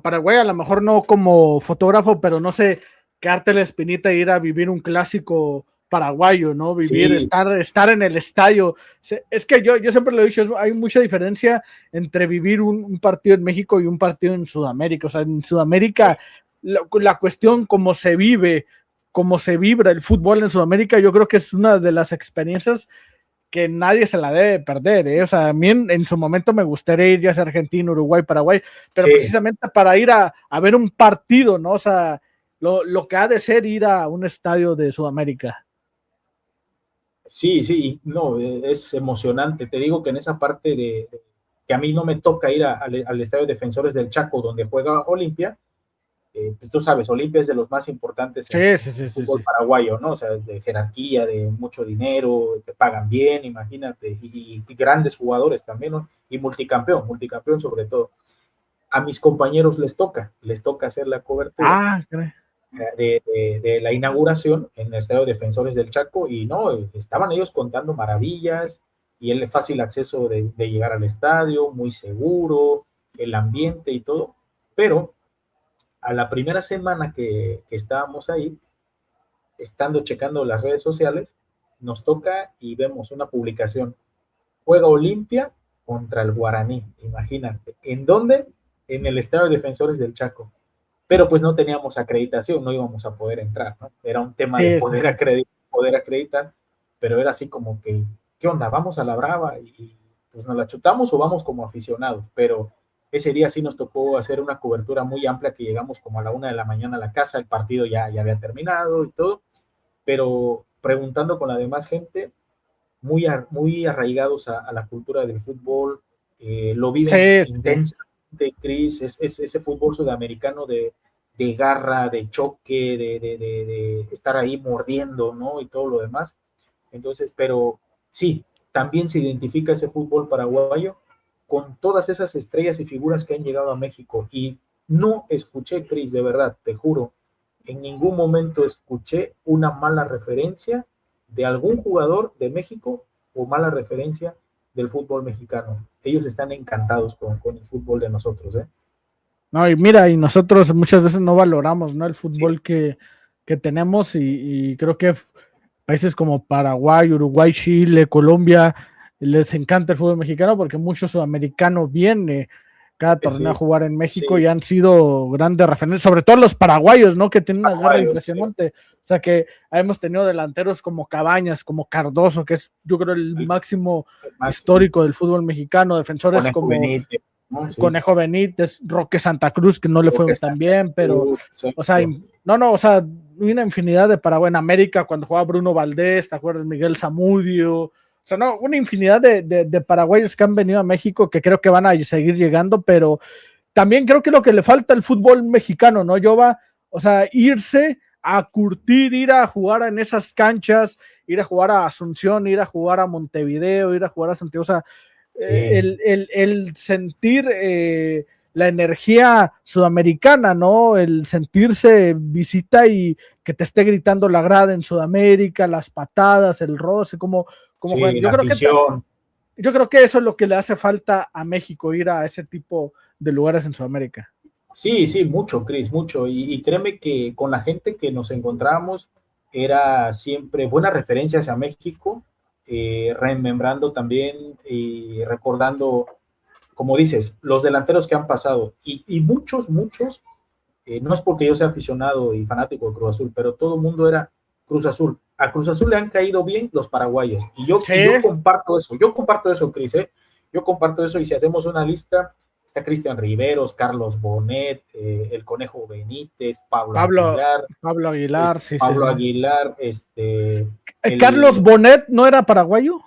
Paraguay, a lo mejor no como fotógrafo, pero no sé, quedarte la espinita e ir a vivir un clásico paraguayo, ¿no? Vivir, Sí, estar en el estadio. Es que yo siempre lo he dicho, hay mucha diferencia entre vivir un partido en México y un partido en Sudamérica. O sea, en sí, Sudamérica, la cuestión cómo se vive, cómo se vibra el fútbol en Sudamérica, yo creo que es una de las experiencias que nadie se la debe perder, ¿eh? O sea, a mí en su momento me gustaría ir ya a Argentina, Uruguay, Paraguay, pero sí, precisamente para ir a ver un partido, ¿no? O sea, que ha de ser ir a un estadio de Sudamérica. sí, no, es emocionante. Te digo que en esa parte que a mí no me toca ir al Estadio Defensores del Chaco, donde juega Olimpia. Pues tú sabes, Olimpia es de los más importantes en Sí, sí, el sí, sí, fútbol sí. paraguayo, ¿no? O sea, de jerarquía, de mucho dinero, te pagan bien, imagínate, y grandes jugadores también, ¿no? Y multicampeón sobre todo. A mis compañeros les toca hacer la cobertura Ah, de la inauguración en el Estadio Defensores del Chaco y no, estaban ellos contando maravillas y el fácil acceso de llegar al estadio, muy seguro, el ambiente y todo, pero a la primera semana que estábamos ahí, estando checando las redes sociales, nos toca y vemos una publicación. Juega Olimpia contra el Guaraní, imagínate. ¿En dónde? En el Estadio de Defensores del Chaco. Pero pues no teníamos acreditación, no íbamos a poder entrar, ¿no? Era un tema de sí, sí, sí. poder acreditar, pero era así como que, ¿qué onda? ¿Vamos a la brava y pues nos la chutamos o vamos como aficionados? Pero ese día sí nos tocó hacer una cobertura muy amplia que llegamos como a la 1 de la mañana a la casa, el partido ya había terminado y todo, pero preguntando con la demás gente, muy arraigados a la cultura del fútbol, lo viven Sí, sí, sí. intensamente, Chris, es ese fútbol sudamericano de garra, de choque, de estar ahí mordiendo, ¿no? Y todo lo demás. Entonces, pero sí, también se identifica ese fútbol paraguayo con todas esas estrellas y figuras que han llegado a México. Y no escuché, Cris, de verdad, te juro, en ningún momento escuché una mala referencia de algún jugador de México o mala referencia del fútbol mexicano. Ellos están encantados con el fútbol de nosotros, ¿eh? No, y mira, y nosotros muchas veces no valoramos, ¿no? El Sí, fútbol que tenemos y creo que países como Paraguay, Uruguay, Chile, Colombia, les encanta el fútbol mexicano porque mucho sudamericano viene cada torneo a sí, jugar en México y sí, han sido grandes referentes, sobre todo los paraguayos, ¿no? Que tienen una garra paraguayos, sí, impresionante. O sea que hemos tenido delanteros como Cabañas, como Cardoso, que es yo creo el el, máximo el máximo, histórico del fútbol mexicano, defensores Conejo como Benítez, ¿no? Sí, Conejo Benítez, Roque Santa Cruz, que no le creo que fue está tan bien, pero, o sea, exacto. no, o sea, una infinidad de Paraguay en América, cuando jugaba Bruno Valdés, ¿te acuerdas? Miguel Zamudio, o sea, no, una infinidad de paraguayos que han venido a México que creo que van a seguir llegando, pero también creo que lo que le falta al fútbol mexicano, ¿no, Jova? O sea, irse a curtir, ir a jugar en esas canchas, ir a jugar a Asunción, ir a jugar a Montevideo, ir a jugar a Santiago, o sea, Sí, el sentir la energía sudamericana, ¿no? El sentirse visita y que te esté gritando la grada en Sudamérica, las patadas, el roce, cómo juegan. sí, la afición. Yo creo que eso es lo que le hace falta a México, ir a ese tipo de lugares en Sudamérica. Sí, sí, mucho, Cris, mucho. Y créeme que con la gente que nos encontramos era siempre buena referencia hacia México, remembrando también y recordando, como dices, los delanteros que han pasado. Y muchos, no es porque yo sea aficionado y fanático de Cruz Azul, pero todo el mundo era Cruz Azul. A Cruz Azul le han caído bien los paraguayos. Y yo Sí, comparto eso, Cris, ¿eh? Yo comparto eso y si hacemos una lista, está Cristian Riveros, Carlos Bonet, el Conejo Benítez, Pablo, Pablo Aguilar, sí, sí, Pablo sí. Aguilar, Carlos el, Bonet no era paraguayo,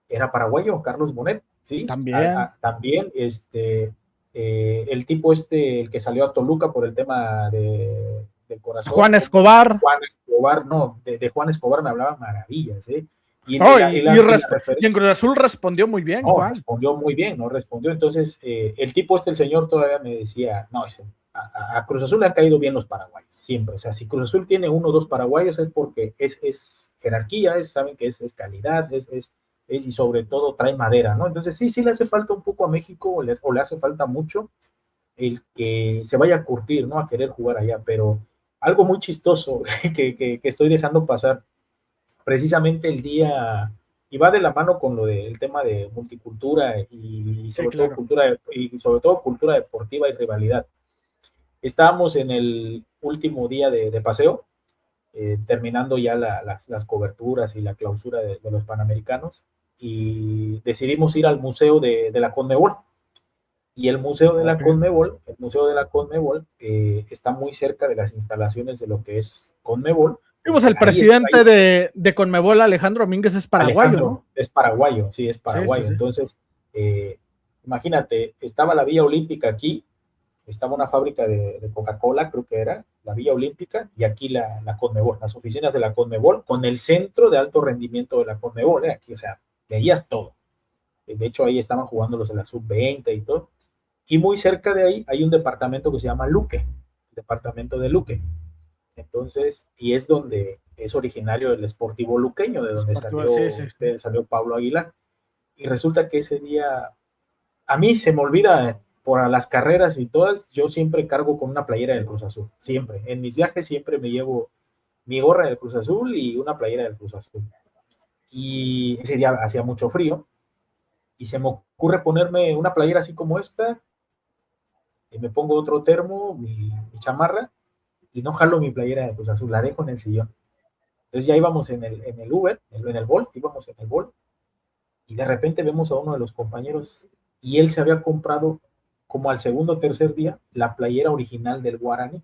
era paraguayo, Carlos Bonet, ¿sí? también. También, el tipo el que salió a Toluca por el tema del corazón, Juan Escobar. Juan Escobar, no, de Juan Escobar me hablaba maravillas, ¿eh? Oh, Y la y en referencia, Cruz Azul respondió muy bien, no, Juan. respondió muy bien, ¿no? Respondió, entonces, el tipo el señor todavía me decía, no, a Cruz Azul le han caído bien los paraguayos, siempre, o sea, si Cruz Azul tiene uno o dos paraguayos es porque es jerarquía, saben que es calidad, y sobre todo trae madera, ¿no? Entonces sí le hace falta un poco a México o le hace falta mucho el que se vaya a curtir, ¿no? A querer jugar allá, pero algo muy chistoso que estoy dejando pasar, precisamente el día, y va de la mano con lo del tema de multicultura Sí, claro. y sobre todo cultura deportiva y rivalidad. Estábamos en el último día de paseo, terminando ya las coberturas y la clausura de los Panamericanos, y decidimos ir al museo de la Conmebol. Y Okay. El Museo de la Conmebol está muy cerca de las instalaciones de lo que es Conmebol. Vimos el Ahí presidente de Conmebol, Alejandro Domínguez, es paraguayo, Alejandro ¿no? es paraguayo, sí, es Sí, sí, paraguayo. sí. Entonces, imagínate, estaba la Villa Olímpica aquí, estaba una fábrica de Coca-Cola, creo que era, la Villa Olímpica, y aquí la Conmebol, las oficinas de la Conmebol, con el centro de alto rendimiento de la Conmebol, aquí, o sea, veías todo. De hecho, ahí estaban jugando los de la sub-20 y todo. Y muy cerca de ahí hay un departamento que se llama Luque, el departamento de Luque. Entonces, y es donde es originario el Sportivo Luqueño, de donde Sí, sí, sí. salió Pablo Aguilar. Y resulta que ese día, a mí se me olvida por las carreras y todas, yo siempre cargo con una playera del Cruz Azul, siempre. En mis viajes siempre me llevo mi gorra del Cruz Azul y una playera del Cruz Azul. Y ese día hacía mucho frío y se me ocurre ponerme una playera así como esta, y me pongo otro termo, mi chamarra, y no jalo mi playera de Cruz Azul, la dejo en el sillón. Entonces ya íbamos en el Uber, en el Bolt, íbamos en el Bolt, y de repente vemos a uno de los compañeros y él se había comprado como al segundo o tercer día la playera original del Guaraní,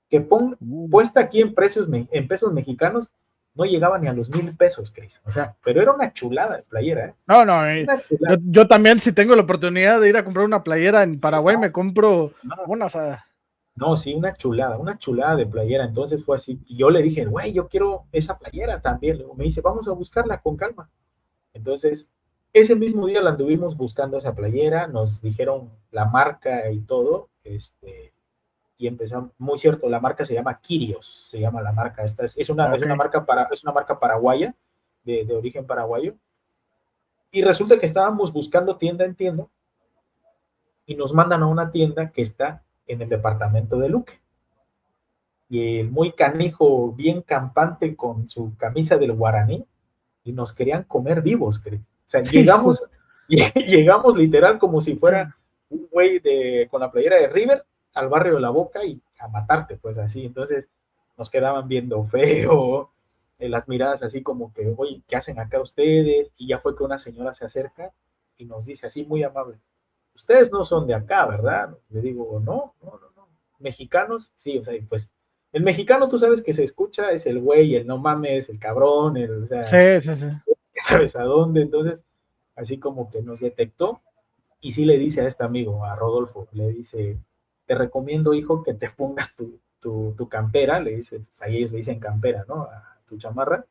que Uh, puesta aquí en pesos mexicanos no llegaba ni a los 1,000 pesos, Cris. O sea, pero era una chulada de playera, ¿eh? No, no, Una chulada. yo también si tengo la oportunidad de ir a comprar una playera en Paraguay, me compro una, o sea. No, sí, una chulada de playera. Entonces fue así. Y yo le dije, güey, yo quiero esa playera también. Luego me dice, vamos a buscarla con calma. Entonces, ese mismo día la anduvimos buscando esa playera, nos dijeron la marca y todo, y empezamos, muy cierto, la marca se llama Kirios, se llama la marca. Esta Okay. es una marca paraguaya, de origen paraguayo. Y resulta que estábamos buscando tienda en tienda y nos mandan a una tienda que está en el departamento de Luque. Y el muy canijo, bien campante con su camisa del Guaraní, y nos querían comer vivos, ¿crees? O sea, llegamos literal como si fuera un güey con la playera de River al barrio de La Boca y a matarte, pues así. Entonces nos quedaban viendo feo, las miradas así como que, oye, ¿qué hacen acá ustedes? Y ya fue que una señora se acerca y nos dice así muy amable, ustedes no son de acá, ¿verdad? Le digo, no. ¿Mexicanos? Sí, o sea, pues el mexicano tú sabes que se escucha, es el güey, el no mames, el cabrón, o sea, Sí. ¿sabes a dónde? Entonces, así como que nos detectó y sí le dice a este amigo, a Rodolfo, le dice, te recomiendo, hijo, que te pongas tu campera, le dice, ahí ellos le dicen campera, ¿no? A tu chamarra,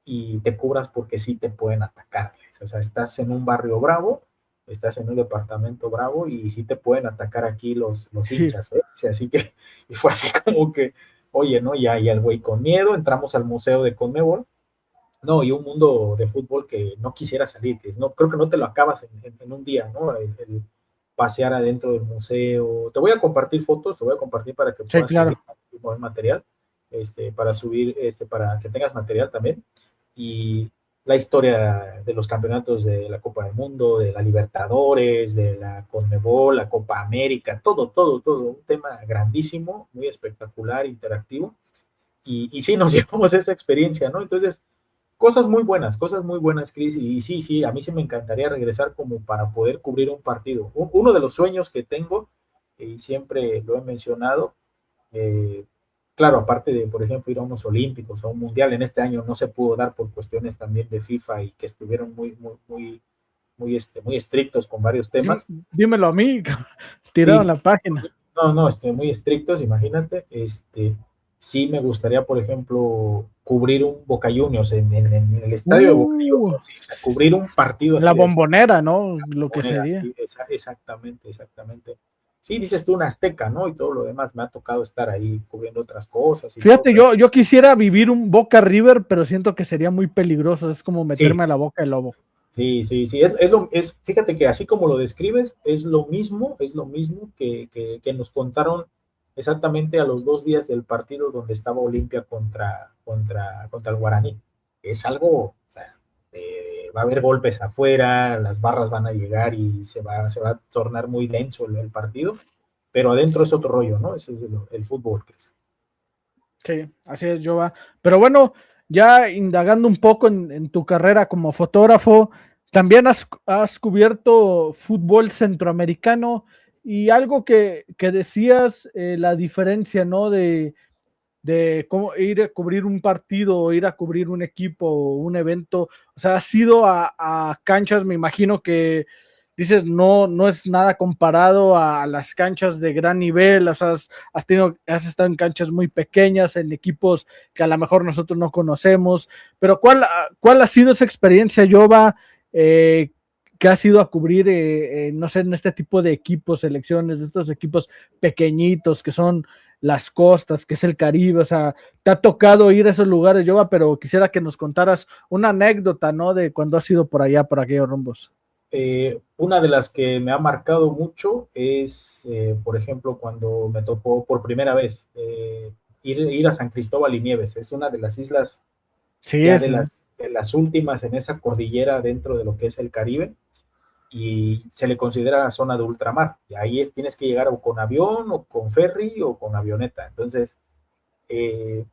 y te cubras porque sí te pueden atacar. O sea, estás en un barrio bravo, estás en un departamento bravo y sí te pueden atacar aquí los hinchas, ¿eh? O sea, así que, y fue así como que, oye, ¿no? Ya el güey con miedo, entramos al museo de Conmebol, no, y un mundo de fútbol que no quisiera salir, que no, creo que no te lo acabas en un día, ¿no? El pasear adentro del museo. Te voy a compartir fotos, te voy a compartir para que Sí, puedas subir claro. material, para subir, para que tengas material también. Y la historia de los campeonatos de la Copa del Mundo, de la Libertadores, de la Conmebol, la Copa América, todo, un tema grandísimo, muy espectacular, interactivo. Y sí, nos llevamos esa experiencia, ¿no? Entonces, cosas muy buenas, Chris, y sí, a mí sí me encantaría regresar como para poder cubrir un partido. Uno de los sueños que tengo, y siempre lo he mencionado, eh, claro, aparte de, por ejemplo, ir a unos olímpicos o a un mundial, en este año no se pudo dar por cuestiones también de FIFA y que estuvieron muy estrictos con varios temas. Dímelo a mí, tiraron Sí, la página. no, muy estrictos, imagínate, sí me gustaría, por ejemplo, cubrir un Boca Juniors en el estadio de Boca Uh, Juniors, sí, o sea, cubrir un partido la así de bombonera, ¿no? Lo que manera, sería. sí, exactamente. Sí, dices tú una Azteca, ¿no? Y todo lo demás, me ha tocado estar ahí cubriendo otras cosas y todo, Fíjate, pero yo quisiera vivir un Boca River, pero siento que sería muy peligroso. Es como sí, meterme a la boca del lobo. sí, fíjate que así como lo describes, es lo mismo que nos contaron exactamente a los 2 días del partido donde estaba Olimpia contra el Guaraní. Es algo, o sea, va a haber golpes afuera, las barras van a llegar y se va a tornar muy denso el partido, pero adentro es otro rollo, ¿no? Ese es el fútbol, Cris. Sí, así es, Jova. Pero bueno, ya indagando un poco en tu carrera como fotógrafo, también has cubierto fútbol centroamericano y algo que decías, la diferencia, ¿no? De cómo ir a cubrir un partido o ir a cubrir un equipo o un evento. O sea, has ido a canchas, me imagino que dices, no es nada comparado a las canchas de gran nivel, o sea, has estado en canchas muy pequeñas, en equipos que a lo mejor nosotros no conocemos, pero ¿cuál ha sido esa experiencia, Jova, que has ido a cubrir, no sé, en este tipo de equipos, selecciones, de estos equipos pequeñitos que son las costas, que es el Caribe? O sea, te ha tocado ir a esos lugares, Jova, pero quisiera que nos contaras una anécdota, ¿no? De cuando has ido por allá, por aquellos rumbos. Una de las que me ha marcado mucho es, por ejemplo, cuando me tocó por primera vez ir a San Cristóbal y Nieves. Es una de las islas Sí, ya es. de las últimas en esa cordillera dentro de lo que es el Caribe y se le considera zona de ultramar. Y ahí tienes que llegar o con avión o con ferry o con avioneta. Entonces, eh,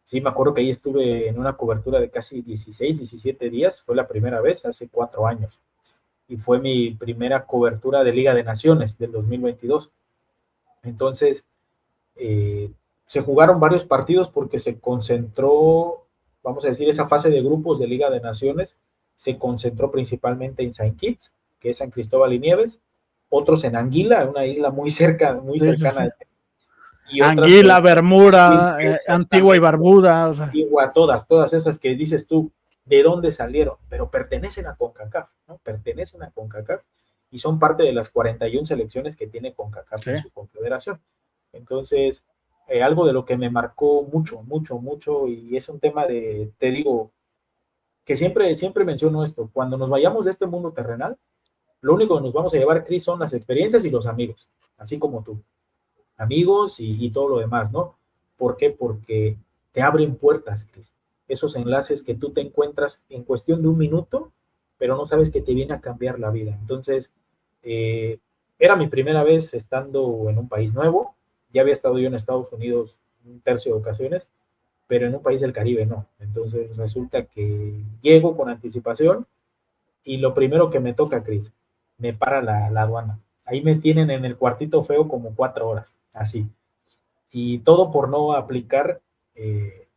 sí, me acuerdo que ahí estuve en una cobertura de casi 16, 17 días. Fue la primera vez hace 4 años y fue mi primera cobertura de Liga de Naciones del 2022. Entonces, se jugaron varios partidos porque se concentró vamos a decir, esa fase de grupos de Liga de Naciones se concentró principalmente en Saint Kitts, que es San Cristóbal y Nieves, otros en Anguila, una isla muy cerca, muy Sí, sí, sí. cercana, y otras que Anguila, Bermuda, Antigua y exactamente, Barbuda, o sea. Antigua, todas esas que dices tú, ¿de dónde salieron? Pero pertenecen a CONCACAF, ¿no? Pertenecen a CONCACAF y son parte de las 41 selecciones que tiene CONCACAF Sí. en su confederación. Entonces, algo de lo que me marcó mucho, mucho, mucho, y es un tema de, te digo, que siempre menciono esto, cuando nos vayamos de este mundo terrenal, lo único que nos vamos a llevar, Cris, son las experiencias y los amigos, así como tú, amigos y todo lo demás, ¿no? ¿Por qué? Porque te abren puertas, Cris. Esos enlaces que tú te encuentras en cuestión de un minuto, pero no sabes que te viene a cambiar la vida. Entonces, era mi primera vez estando en un país nuevo, ya había estado yo en Estados Unidos un tercio de ocasiones, pero en un país del Caribe no. Entonces resulta que llego con anticipación y lo primero que me toca, Cris, me para la aduana. Ahí me tienen en el cuartito feo como 4 horas, así. Y todo por no aplicar, eh,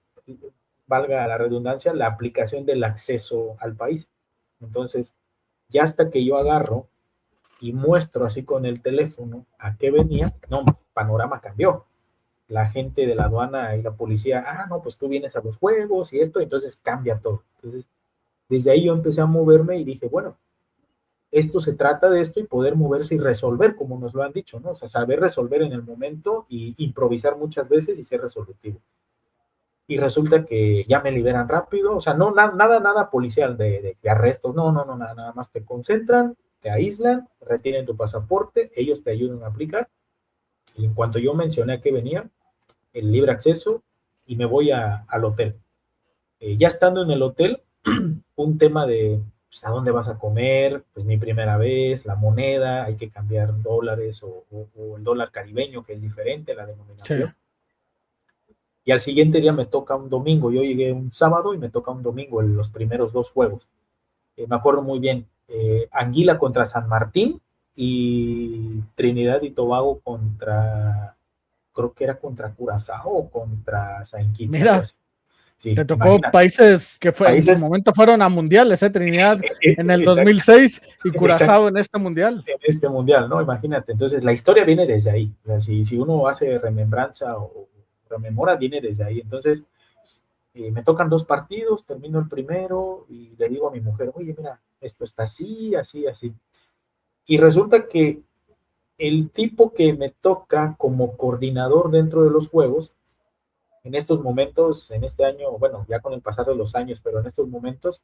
valga la redundancia, la aplicación del acceso al país. Entonces, ya hasta que yo agarro y muestro así con el teléfono a qué venía, no, el panorama cambió. La gente de la aduana y la policía, no, pues tú vienes a los juegos y esto, entonces cambia todo. Entonces, desde ahí yo empecé a moverme y dije, bueno, esto se trata de esto y poder moverse y resolver, como nos lo han dicho, ¿no? O sea, saber resolver en el momento y improvisar muchas veces y ser resolutivo. Y resulta que ya me liberan rápido, o sea, no, nada policial de arrestos, no, nada más te concentran, te aíslan, retienen tu pasaporte, ellos te ayudan a aplicar. Y en cuanto yo mencioné que venía, el libre acceso y me voy al hotel. Ya estando en el hotel, un tema de pues, a dónde vas a comer, pues mi primera vez, la moneda, hay que cambiar dólares o el dólar caribeño, que es diferente la Sí. denominación. Y al siguiente día me toca un domingo, yo llegué un sábado y me toca un domingo en los primeros 2 juegos. Me acuerdo muy bien, Anguila contra San Martín y Trinidad y Tobago contra, creo que era contra Curazao o contra Saint Kitts, algo Mira, así. Sí, te tocó imagínate. países que en su Países, momento fueron a mundiales, Trinidad en el exacto, 2006 y exacto, Curazao en este mundial. en este mundial, ¿no? Imagínate. Entonces, la historia viene desde ahí. O sea, si uno hace remembranza o rememora, viene desde ahí. Entonces, me tocan 2 partidos, termino el primero y le digo a mi mujer, oye, mira, esto está así, así, así. Y resulta que el tipo que me toca como coordinador dentro de los juegos, en estos momentos, en este año, bueno, ya con el pasar de los años, pero en estos momentos,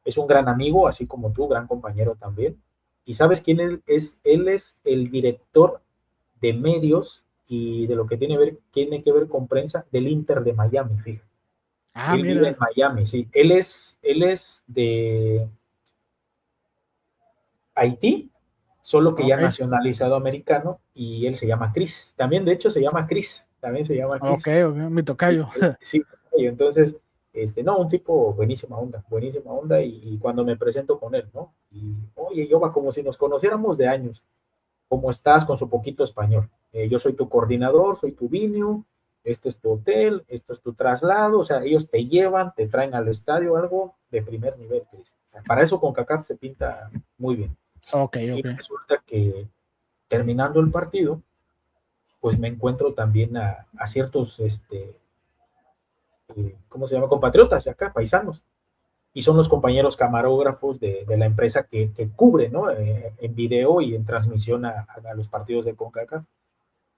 es un gran amigo, así como tú, gran compañero también. ¿Y sabes quién él es? Él es el director de medios y de lo que tiene que ver con prensa del Inter de Miami, fíjate. Ah, Él vive en mira. Miami, sí. Él es de Haití, solo que ya Ok, nacionalizado americano, y él se llama Chris. También, de hecho, se llama Chris. También se llama ok, Chris. mi Sí, tocayo. sí. Entonces, no, un tipo buenísima onda, y cuando me presento con él, ¿no? Y, oye, yo va como si nos conociéramos de años. ¿Cómo estás? Con su poquito español. Yo soy tu coordinador, soy tu venue, este es tu hotel, esto es tu traslado, o sea, ellos te llevan, te traen al estadio, algo de primer nivel, Chris. O sea, para eso CONCACAF se pinta muy bien. Ok, Y ok. resulta que terminando el partido, pues me encuentro también a ciertos, ¿cómo se llama? Compatriotas de acá, paisanos. Y son los compañeros camarógrafos de la empresa que cubre, ¿no? En video y en transmisión a los partidos de CONCACAF.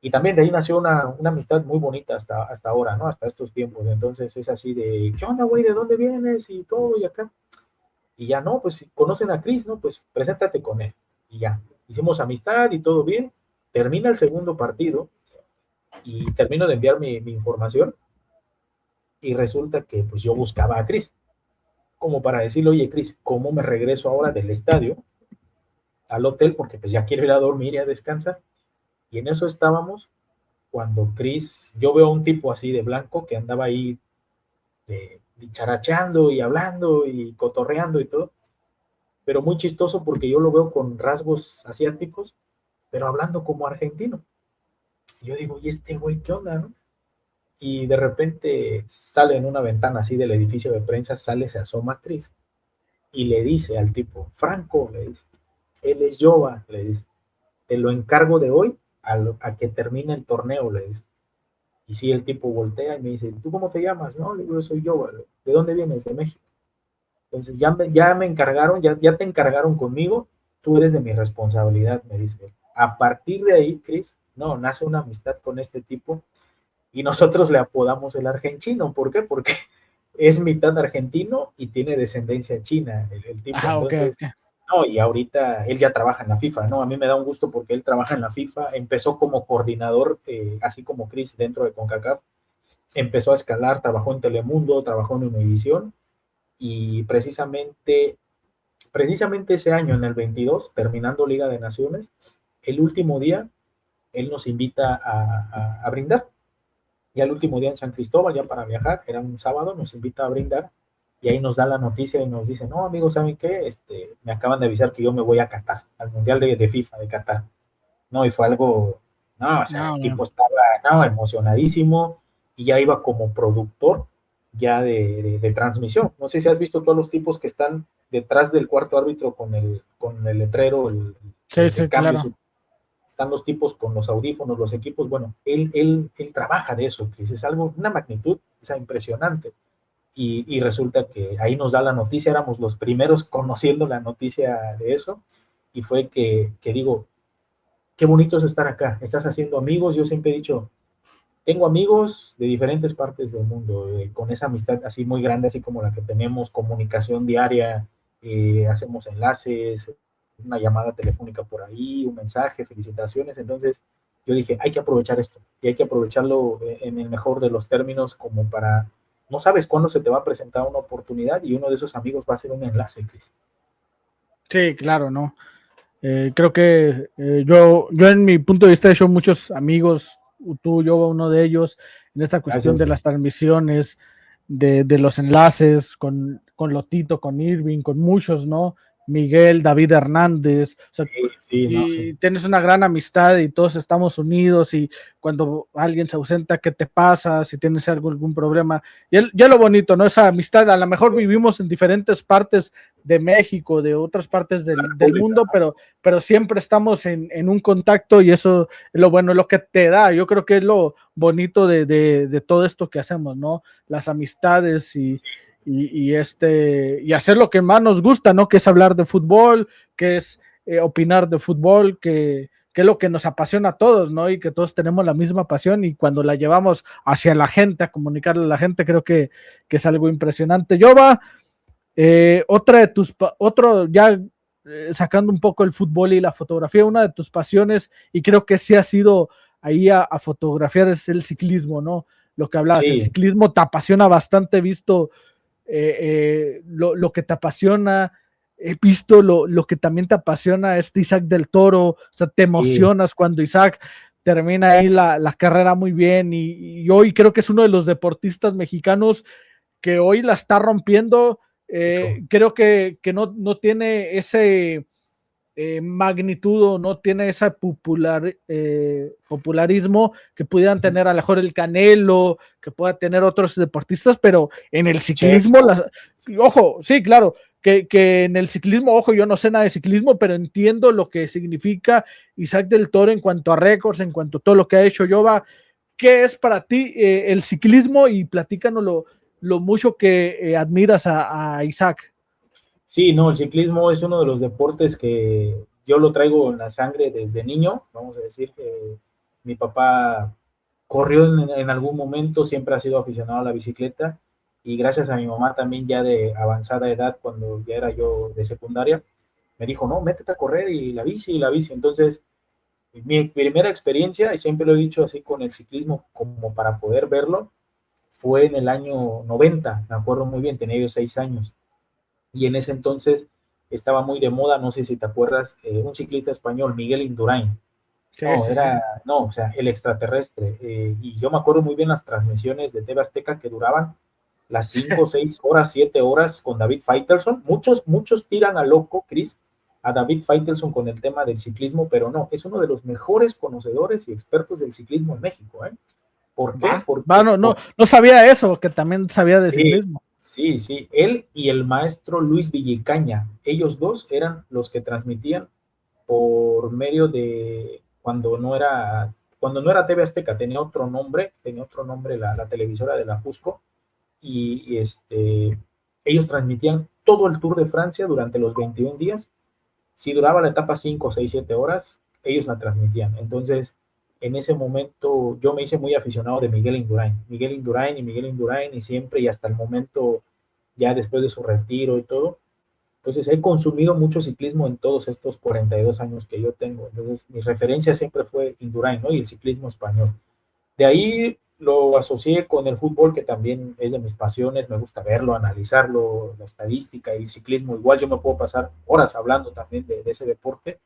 Y también de ahí nació una amistad muy bonita hasta ahora, ¿no? Hasta estos tiempos. Entonces es así de, ¿qué onda, güey? ¿De dónde vienes? Y todo, y acá. Y ya, no, pues si conocen a Chris, ¿no? Pues preséntate con él. Y ya, hicimos amistad y todo bien. Termina el segundo partido y termino de enviar mi información y resulta que pues yo buscaba a Chris, como para decirle, oye, Chris, ¿cómo me regreso ahora del estadio al hotel? Porque pues ya quiero ir a dormir y a descansar. Y en eso estábamos cuando Chris, yo veo a un tipo así de blanco que andaba ahí dicharacheando y hablando y cotorreando y todo, pero muy chistoso porque yo lo veo con rasgos asiáticos, pero hablando como argentino. Y yo digo, ¿y este güey qué onda, no? y de repente sale en una ventana así del edificio de prensa, sale, se asoma Chris y le dice al tipo, Franco, le dice, él es Jova, le dice, te lo encargo de hoy a que termine el torneo, le dice. Y si el tipo voltea y me dice, ¿tú cómo te llamas? No, le digo, yo soy Jova. ¿De dónde vienes? De México. Entonces ya me encargaron, ya te encargaron conmigo, tú eres de mi responsabilidad, me dice. A partir de ahí, Chris, no, nace una amistad con este tipo y nosotros le apodamos el argentino. ¿Por qué? Porque es mitad argentino y tiene descendencia china, el tipo. Ah, ok, Entonces, ok. no, y ahorita él ya trabaja en la FIFA, ¿no? A mí me da un gusto porque él trabaja en la FIFA, empezó como coordinador, así como Chris dentro de CONCACAF, empezó a escalar, trabajó en Telemundo, trabajó en Univisión y precisamente ese año, en el 22, terminando Liga de Naciones, el último día, él nos invita a brindar. Y al último día en San Cristóbal, ya para viajar, era un sábado, nos invita a brindar y ahí nos da la noticia y nos dice, no, amigos, ¿saben qué? Me acaban de avisar que yo me voy a Qatar, al Mundial de FIFA de Qatar. No, y fue algo, no, o sea, No, el no. tipo estaba, no, emocionadísimo y ya iba como productor ya de transmisión. No sé si has visto todos los tipos que están detrás del cuarto árbitro con el letrero, Sí, de sí, cambio, claro. están los tipos con los audífonos, los equipos, bueno, él trabaja de eso, Chris, es algo, una magnitud, o sea, impresionante. Y resulta que ahí nos da la noticia, éramos los primeros conociendo la noticia de eso, y fue que digo, qué bonito es estar acá, estás haciendo amigos, yo siempre he dicho, tengo amigos de diferentes partes del mundo, con esa amistad así muy grande, así como la que tenemos, comunicación diaria, hacemos enlaces, una llamada telefónica por ahí, un mensaje, felicitaciones. Entonces yo dije, hay que aprovechar esto y hay que aprovecharlo en el mejor de los términos como para, no sabes cuándo se te va a presentar una oportunidad y uno de esos amigos va a ser un enlace, Chris. Sí, claro, ¿no? Creo que yo en mi punto de vista he hecho muchos amigos, tú, yo, uno de ellos, en esta cuestión de Gracias. las transmisiones, de los enlaces con Lotito, con Irving, con muchos, ¿no? Miguel, David Hernández, o sea, Sí, sí, no, sí. y tienes una gran amistad y todos estamos unidos y cuando alguien se ausenta, ¿qué te pasa? Si tienes algún problema. Ya lo bonito, ¿no? Esa amistad, a lo mejor vivimos en diferentes partes de México, de otras partes del República, mundo, pero siempre estamos en un contacto y eso es lo bueno, es lo que te da. Yo creo que es lo bonito de todo esto que hacemos, ¿no? Las amistades y hacer lo que más nos gusta, ¿no? Que es hablar de fútbol, que es opinar de fútbol, que es lo que nos apasiona a todos, ¿no? Y que todos tenemos la misma pasión y cuando la llevamos hacia la gente, a comunicarle a la gente, creo que es algo impresionante. Jova, otra de otro ya sacando un poco el fútbol y la fotografía, una de tus pasiones, y creo que sí ha sido ahí a fotografiar, es el ciclismo, ¿no? Lo que hablabas, el sí, ciclismo te apasiona bastante, visto lo que te apasiona, he visto lo que también te apasiona, Isaac del Toro, o sea, te sí, emocionas cuando Isaac termina ahí la carrera muy bien y hoy creo que es uno de los deportistas mexicanos que hoy la está rompiendo. mucho. Creo que no tiene ese magnitud o no tiene ese popularismo que pudieran tener a lo mejor el Canelo, que pueda tener otros deportistas, pero en el ciclismo, Checo, ojo, sí, claro, que en el ciclismo, ojo, yo no sé nada de ciclismo, pero entiendo lo que significa Isaac del Toro en cuanto a récords, en cuanto a todo lo que ha hecho Jova. ¿Qué es para ti el ciclismo? Y platícanos lo mucho que admiras a Isaac. sí, no, el ciclismo es uno de los deportes que yo lo traigo en la sangre desde niño. Vamos a decir que mi papá corrió en algún momento, siempre ha sido aficionado a la bicicleta y gracias a mi mamá también ya de avanzada edad, cuando ya era yo de secundaria, me dijo, no, métete a correr y la bici y la bici. Entonces, mi primera experiencia, y siempre lo he dicho así con el ciclismo como para poder verlo, fue en el año 90, me acuerdo muy bien, tenía yo 6 años y en ese entonces estaba muy de moda, no sé si te acuerdas, un ciclista español, Miguel Indurain. Sí, No, sí, sí. era, no, o sea, el extraterrestre. Y yo me acuerdo muy bien las transmisiones de TV Azteca que duraban las 5, 6 horas, 7 horas con David Faitelson. Muchos tiran a loco, Chris, a David Faitelson con el tema del ciclismo, pero no, es uno de los mejores conocedores y expertos del ciclismo en México, ¿eh? ¿Por qué? No sabía eso, que también sabía de Sí, ciclismo. sí, él y el maestro Luis Villicaña, ellos dos eran los que transmitían por medio de cuando no era TV Azteca, tenía otro nombre la televisora de la Jusco, y ellos transmitían todo el Tour de Francia durante los 21 días. Si duraba la etapa 5, 6, 7 horas, ellos la transmitían. Entonces, en ese momento yo me hice muy aficionado de Miguel Indurain, y siempre y hasta el momento, ya después de su retiro y todo. Entonces, he consumido mucho ciclismo en todos estos 42 años que yo tengo. Entonces, mi referencia siempre fue Indurain, ¿no? Y el ciclismo español. De ahí lo asocié con el fútbol, que también es de mis pasiones, me gusta verlo, analizarlo, la estadística y el ciclismo. Igual yo me puedo pasar horas hablando también de ese deporte,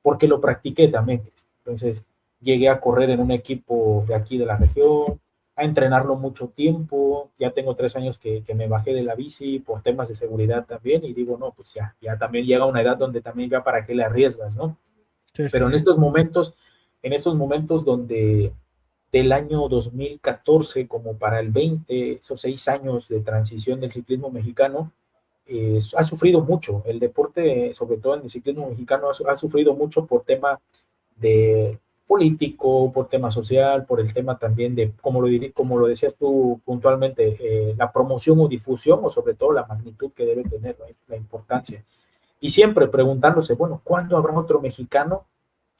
porque lo practiqué también. Entonces, llegué a correr en un equipo de aquí de la región, a entrenarlo mucho tiempo. Ya tengo 3 años que me bajé de la bici por temas de seguridad también, y digo, no, pues ya también llega una edad donde también ya para qué le arriesgas, ¿no? Sí, Pero sí. en estos momentos donde del año 2014 como para el 20, esos 6 años de transición del ciclismo mexicano, ha sufrido mucho. El deporte, sobre todo en el ciclismo mexicano, ha sufrido mucho por tema de político, por tema social, por el tema también de, como lo decías tú puntualmente, la promoción o difusión, o sobre todo la magnitud que debe tener, la importancia. Y siempre preguntándose, bueno, ¿cuándo habrá otro mexicano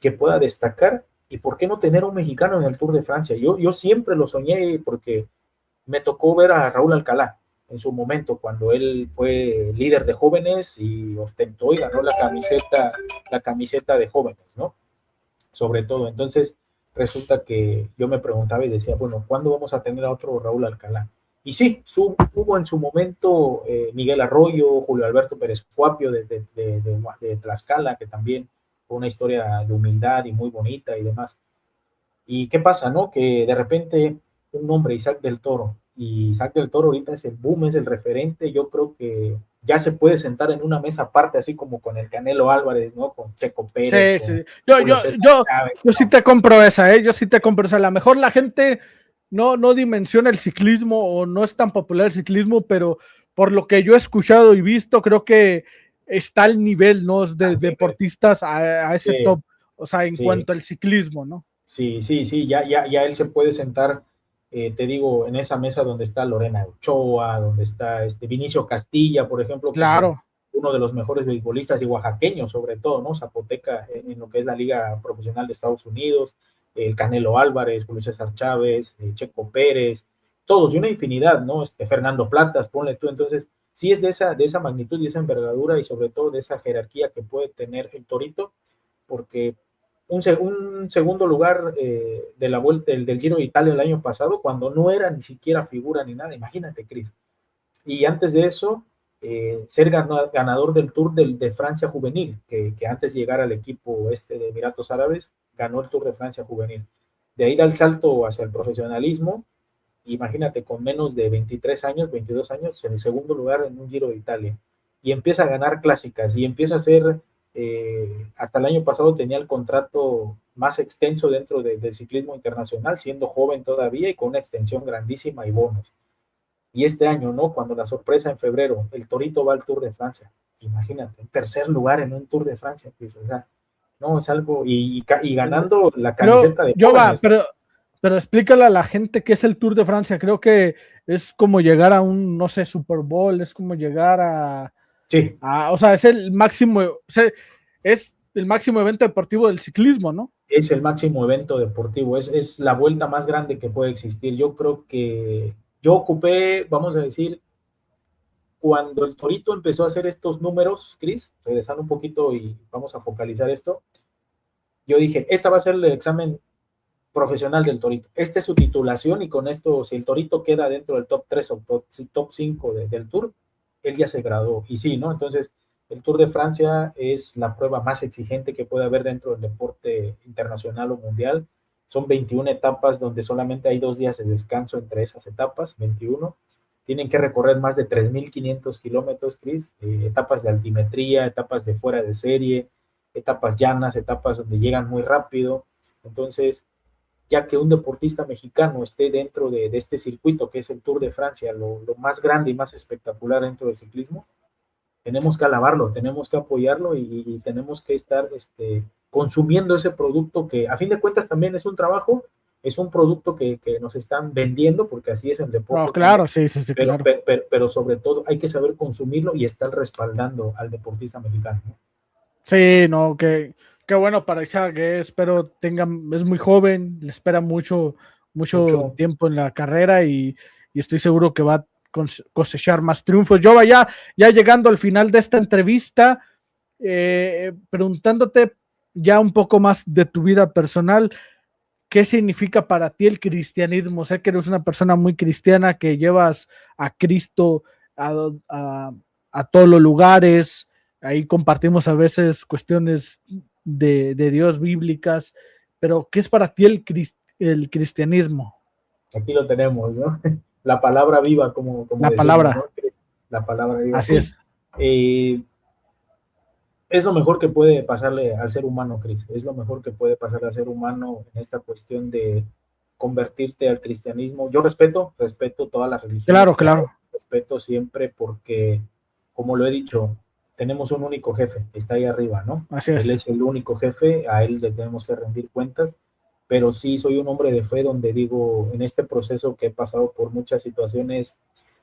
que pueda destacar? ¿Y por qué no tener un mexicano en el Tour de Francia? Yo siempre lo soñé, porque me tocó ver a Raúl Alcalá en su momento, cuando él fue líder de jóvenes y ostentó y ganó la camiseta de jóvenes, ¿no? Sobre todo. Entonces, resulta que yo me preguntaba y decía, bueno, ¿cuándo vamos a tener a otro Raúl Alcalá? Y sí, hubo en su momento Miguel Arroyo, Julio Alberto Pérez Cuapio de Tlaxcala, que también fue una historia de humildad y muy bonita y demás. ¿Y qué pasa, no? Que de repente un nombre, Isaac del Toro, y Isaac del Toro ahorita es el boom, es el referente. Yo creo que ya se puede sentar en una mesa aparte, así como con el Canelo Álvarez, ¿no? Con Checo Pérez, Sí, con sí. Yo, Julio yo, César yo, Chávez, yo sí ¿no? te compro esa, ¿eh? Yo sí te compro esa. A lo mejor la gente no dimensiona el ciclismo o no es tan popular el ciclismo, pero por lo que yo he escuchado y visto, creo que está el nivel, ¿no? De deportistas a ese Sí, top, o sea, en sí, cuanto al ciclismo, ¿no? sí, ya él se puede sentar, te digo, en esa mesa donde está Lorena Ochoa, donde está Vinicio Castilla, por ejemplo, como Claro. uno de los mejores beisbolistas y oaxaqueños, sobre todo, ¿no? Zapoteca, en lo que es la Liga Profesional de Estados Unidos, el Canelo Álvarez, Julio César Chávez, Checo Pérez, todos, y una infinidad, ¿no? Fernando Platas, ponle tú. Entonces, sí es de esa magnitud y esa envergadura, y sobre todo de esa jerarquía que puede tener el Torito, porque un segundo lugar de la vuelta del Giro de Italia el año pasado, cuando no era ni siquiera figura ni nada, imagínate, Cris. Y antes de eso, ser ganador del Tour de Francia Juvenil, que antes de llegar al equipo de Emiratos Árabes, ganó el Tour de Francia Juvenil. De ahí da el salto hacia el profesionalismo. Imagínate, con menos de 23 años, 22 años, en el segundo lugar en un Giro de Italia. Y empieza a ganar clásicas y empieza a ser, hasta el año pasado tenía el contrato más extenso dentro del ciclismo internacional, siendo joven todavía y con una extensión grandísima y bonos. Y este año, ¿no? Cuando la sorpresa en febrero, el Torito va al Tour de Francia. Imagínate, en tercer lugar en un Tour de Francia, pues, o sea, no, es algo, y ganando la Creo, camiseta de yo va, jóvenes. pero explícale a la gente qué es el Tour de Francia. Creo que es como llegar a un, no sé, Super Bowl, es como llegar Sí, o sea, es el máximo, o sea, es el máximo evento deportivo del ciclismo, ¿no? es el máximo evento deportivo, es la vuelta más grande que puede existir. Yo creo que yo ocupé, vamos a decir, cuando el Torito empezó a hacer estos números, Cris, regresando un poquito y vamos a focalizar esto, yo dije, esta va a ser el examen profesional del Torito. Esta es su titulación, y con esto, si el Torito queda dentro del top 3 o top 5 del Tour, él ya se graduó. Y sí, ¿no? Entonces, el Tour de Francia es la prueba más exigente que puede haber dentro del deporte internacional o mundial. Son 21 etapas donde solamente hay 2 días de descanso entre esas etapas, 21. Tienen que recorrer más de 3.500 kilómetros, Chris, etapas de altimetría, etapas de fuera de serie, etapas llanas, etapas donde llegan muy rápido. Entonces, ya que un deportista mexicano esté dentro de este circuito que es el Tour de Francia, lo más grande y más espectacular dentro del ciclismo, tenemos que alabarlo, tenemos que apoyarlo y tenemos que estar consumiendo ese producto que a fin de cuentas también es un trabajo, es un producto que nos están vendiendo, porque así es el No, deporte también, claro, sí, sí, sí, pero, claro. pero sobre todo hay que saber consumirlo y estar respaldando al deportista mexicano, ¿no? Sí, no, qué bueno para Isaac, espero tengan, es muy joven, le espera mucho, mucho Mucho. tiempo en la carrera y estoy seguro que va a cosechar más triunfos. Yo vaya, ya llegando al final de esta entrevista, preguntándote ya un poco más de tu vida personal, ¿qué significa para ti el cristianismo? Sé que eres una persona muy cristiana, que llevas a Cristo a, a todos los lugares, ahí compartimos a veces cuestiones de Dios bíblicas, pero ¿qué es para ti el cristianismo? Aquí lo tenemos, ¿no? La palabra viva, como La decimos, ¿no? palabra, La palabra viva, así sí. es. Eh, es lo mejor que puede pasarle al ser humano, Cris. Es lo mejor que puede pasarle al ser humano en esta cuestión de convertirte al cristianismo. Yo respeto todas las religiones Claro, que hay, claro, respeto siempre porque, como lo he dicho, tenemos un único jefe, está ahí arriba, ¿no? así Él es. es el único jefe, a él le tenemos que rendir cuentas, pero sí soy un hombre de fe donde digo, en este proceso que he pasado por muchas situaciones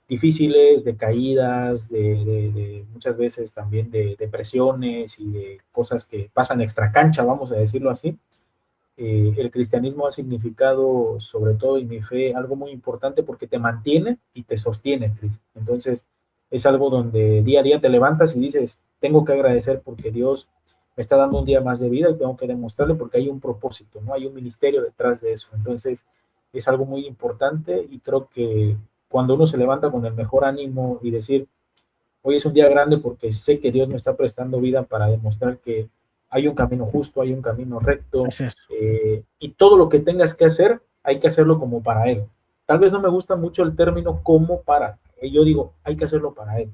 difíciles, de caídas, de muchas veces también de depresiones y de cosas que pasan extra cancha, vamos a decirlo así. El cristianismo ha significado, sobre todo, y mi fe, algo muy importante porque te mantiene y te sostiene, Cris. Entonces, es algo donde día a día te levantas y dices, tengo que agradecer porque Dios me está dando un día más de vida y tengo que demostrarle porque hay un propósito, ¿no? Hay un ministerio detrás de eso. Entonces, es algo muy importante y creo que cuando uno se levanta con el mejor ánimo y decir, hoy es un día grande porque sé que Dios me está prestando vida para demostrar que hay un camino justo, hay un camino recto, Así es. y todo lo que tengas que hacer, hay que hacerlo como para Él. Tal vez no me gusta mucho el término como para, yo digo, hay que hacerlo para Él.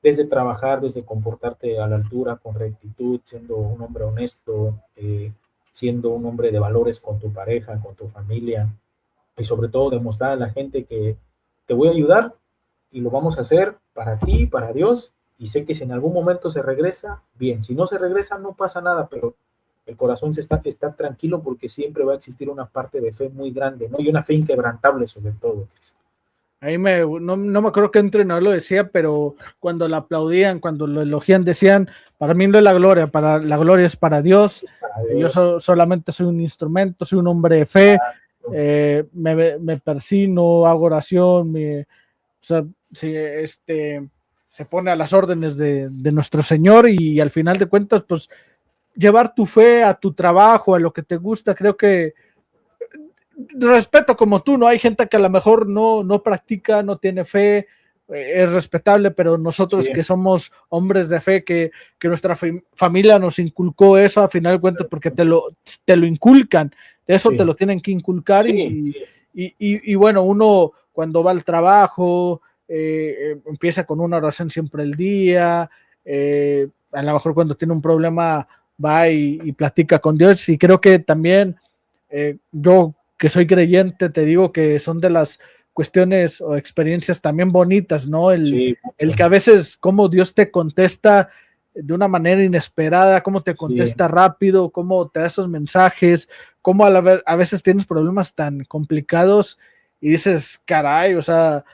Desde trabajar, desde comportarte a la altura, con rectitud, siendo un hombre honesto, siendo un hombre de valores con tu pareja, con tu familia, y sobre todo demostrar a la gente que te voy a ayudar y lo vamos a hacer para ti, para Dios, y sé que si en algún momento se regresa, bien, si no se regresa no pasa nada, pero el corazón está tranquilo porque siempre va a existir una parte de fe muy grande, ¿no? Y una fe inquebrantable sobre todo, Cris. Ahí no me acuerdo qué entrenador lo decía, pero cuando lo aplaudían, cuando lo elogian, decían, para mí no es la gloria, para la gloria es para Dios, Es para yo Dios. solamente soy un instrumento, soy un hombre de fe, Exacto. me persino, hago oración, o sea, sí, se pone a las órdenes de nuestro Señor y al final de cuentas, pues llevar tu fe a tu trabajo, a lo que te gusta, creo que respeto como tú, ¿no? Hay gente que a lo mejor no practica, no tiene fe, es respetable, pero nosotros Sí, que somos hombres de fe, que nuestra familia nos inculcó eso, a final de cuentas, porque te lo inculcan, eso te sí, lo tienen que inculcar sí, sí, y bueno, uno cuando va al trabajo, empieza con una oración siempre el día, a lo mejor cuando tiene un problema va y platica con Dios y creo que también yo que soy creyente, te digo que son de las cuestiones o experiencias también bonitas, ¿no? sí, El mucho. que a veces cómo Dios te contesta de una manera inesperada, cómo te Sí, contesta rápido, cómo te da esos mensajes, cómo a veces tienes problemas tan complicados y dices, caray, o sea,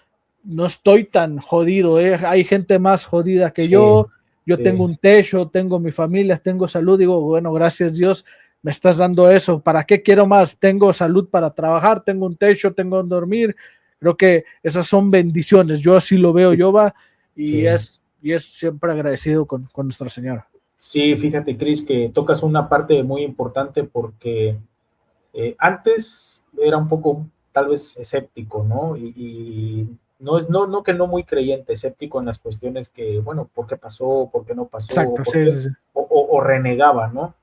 no estoy tan jodido, ¿eh? Hay gente más jodida que sí, yo tengo sí, un techo, tengo mi familia, tengo salud, digo, bueno, gracias Dios, me estás dando eso, ¿para qué quiero más? Tengo salud para trabajar, tengo un techo, tengo donde dormir, creo que esas son bendiciones, yo así lo veo, yo va, sí. y es siempre agradecido con nuestro Señor. Sí, fíjate, Cris, que tocas una parte muy importante porque antes era un poco tal vez escéptico, ¿no? Y no es no que no muy creyente, escéptico en las cuestiones que, bueno, ¿por qué pasó? ¿Por qué no pasó? Exacto, ¿Por sí, qué? sí, sí. O renegaba, ¿no?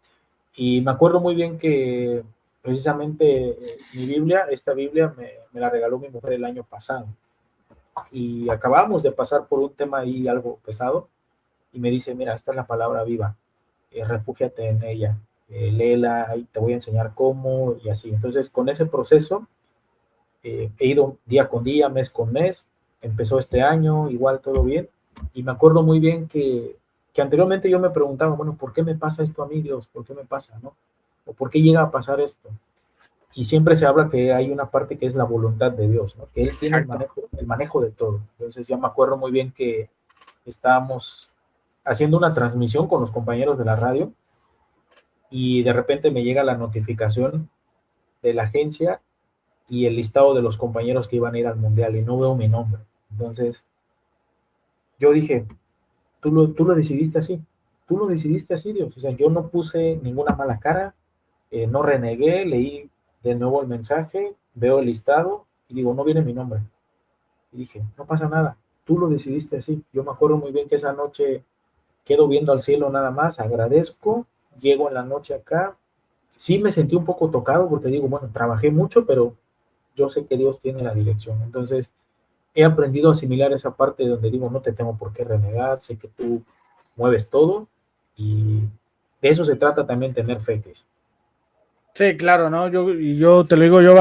Y me acuerdo muy bien que precisamente mi Biblia, esta Biblia me la regaló mi mujer el año pasado. Y acabamos de pasar por un tema ahí algo pesado y me dice, mira, esta es la palabra viva, refúgiate en ella. léela y te voy a enseñar cómo y así. Entonces, con ese proceso he ido día con día, mes con mes. Empezó este año, igual todo bien. Y me acuerdo muy bien que anteriormente yo me preguntaba, bueno, ¿por qué me pasa esto a mí, Dios? ¿Por qué me pasa, no? ¿O por qué llega a pasar esto? Y siempre se habla que hay una parte que es la voluntad de Dios, ¿no? Que Él tiene Exacto. el manejo de todo. Entonces ya me acuerdo muy bien que estábamos haciendo una transmisión con los compañeros de la radio y de repente me llega la notificación de la agencia y el listado de los compañeros que iban a ir al mundial y no veo mi nombre. Entonces yo dije, tú lo decidiste así, tú lo decidiste así, Dios. O sea, yo no puse ninguna mala cara, no renegué, leí de nuevo el mensaje, veo el listado y digo, no viene mi nombre. Y dije, no pasa nada, tú lo decidiste así. Yo me acuerdo muy bien que esa noche quedo viendo al cielo nada más, agradezco, llego en la noche acá. Sí me sentí un poco tocado porque digo, bueno, trabajé mucho, pero yo sé que Dios tiene la dirección. Entonces, he aprendido a asimilar esa parte donde digo, no te tengo por qué renegar, sé que tú mueves todo y de eso se trata también tener fe, Cris. Sí, claro, ¿no? Yo te lo digo, yo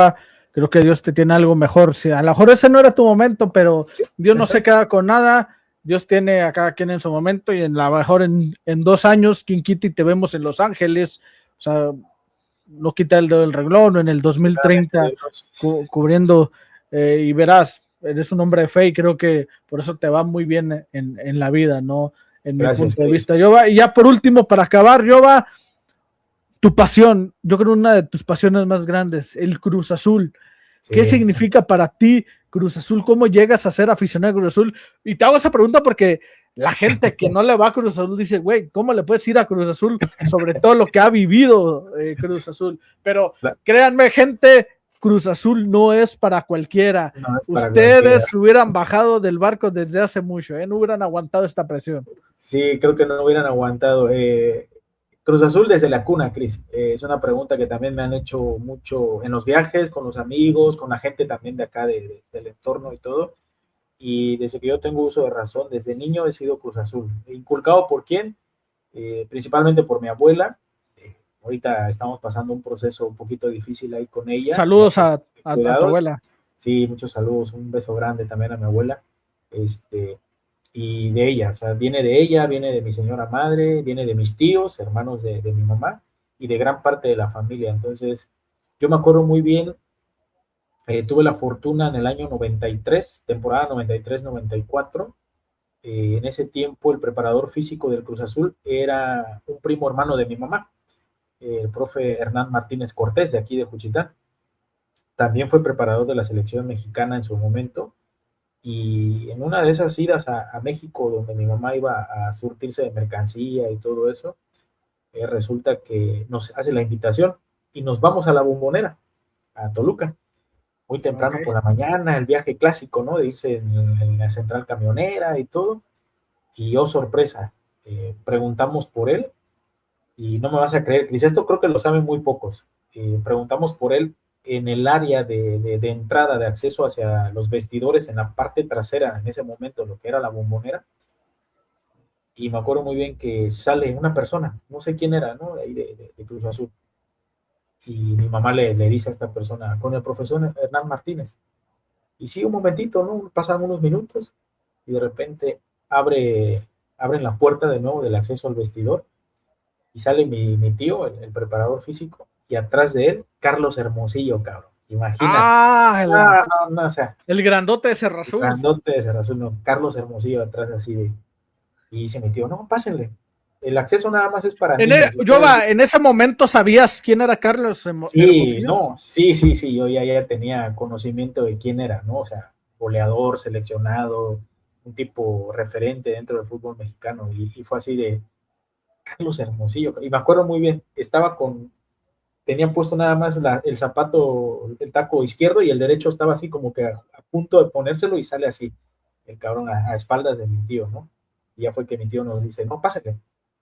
creo que Dios te tiene algo mejor. Sí, a lo mejor ese no era tu momento, pero Sí, Dios no se exacto. queda con nada. Dios tiene a cada quien en su momento y en la mejor en 2 años, quien quita y te vemos en Los Ángeles. O sea, no quita el dedo del renglón, o en el 2030 cubriendo y verás, eres un hombre de fe y creo que por eso te va muy bien en la vida, ¿no? En mi Gracias, punto de vista. Cris. Y ya por último, para acabar, tu pasión, yo creo una de tus pasiones más grandes, el Cruz Azul. ¿Qué Sí, significa para ti Cruz Azul? ¿Cómo llegas a ser aficionado a Cruz Azul? Y te hago esa pregunta porque la gente que no le va a Cruz Azul dice, güey, ¿cómo le puedes ir a Cruz Azul? Sobre todo lo que ha vivido Cruz Azul. Pero créanme, gente, Cruz Azul no es para cualquiera. no es para cualquiera. Ustedes hubieran bajado del barco desde hace mucho, no hubieran aguantado esta presión. Sí, creo que no hubieran aguantado. Cruz Azul desde la cuna, Cris. Es una pregunta que también me han hecho mucho en los viajes, con los amigos, con la gente también de acá del entorno y todo. Y desde que yo tengo uso de razón, desde niño he sido Cruz Azul. ¿Inculcado por quién? Principalmente por mi abuela. Ahorita estamos pasando un proceso un poquito difícil ahí con ella. Ya Saludos a tu cuidados. abuela. Sí, muchos saludos. Un beso grande también a mi abuela. Este, y de ella, o sea, viene de ella, viene de mi señora madre, viene de mis tíos, hermanos de mi mamá y de gran parte de la familia. Entonces, yo me acuerdo muy bien, tuve la fortuna en el año 93, temporada 93-94. En ese tiempo el preparador físico del Cruz Azul era un primo hermano de mi mamá, el profe Hernán Martínez Cortés de aquí de Juchitán. También fue preparador de la selección mexicana en su momento. Y en una de esas idas a México, donde mi mamá iba a surtirse de mercancía y todo eso, resulta que nos hace la invitación y nos vamos a la Bombonera, a Toluca, muy temprano Okay. por la mañana, el viaje clásico, ¿no? De irse en la central camionera y todo. Y oh, sorpresa, preguntamos por él y no me vas a creer, Cris, esto creo que lo saben muy pocos. Preguntamos por él en el área de entrada, de acceso hacia los vestidores, en la parte trasera, en ese momento, lo que era la Bombonera. Y me acuerdo muy bien que sale una persona, no sé quién era, ¿no? De ahí de Cruz Azul. Y mi mamá le dice a esta persona, con el profesor Hernán Martínez. Y sí, un momentito, ¿no? Pasan unos minutos y de repente abren la puerta de nuevo del acceso al vestidor y sale mi tío, el preparador físico, y atrás de él, Carlos Hermosillo, cabrón. Imagínate. Ah, No, no, no, o sea, el grandote de Cerro el Azul. grandote de Cerro Azul, no, Carlos Hermosillo atrás así de. Y dice mi tío, no, pásenle. El acceso nada más es para niños. Ustedes. En ese momento sabías quién era Carlos Sí, Hermosillo. no, sí, yo ya tenía conocimiento de quién era, ¿no? O sea, goleador, seleccionado, un tipo referente dentro del fútbol mexicano. Y fue así de Carlos Hermosillo. Y me acuerdo muy bien, tenían puesto nada más el zapato, el taco izquierdo y el derecho estaba así como que a punto de ponérselo y sale así, el cabrón a espaldas de mi tío, ¿no? Y ya fue que mi tío nos dice, no, pásenle.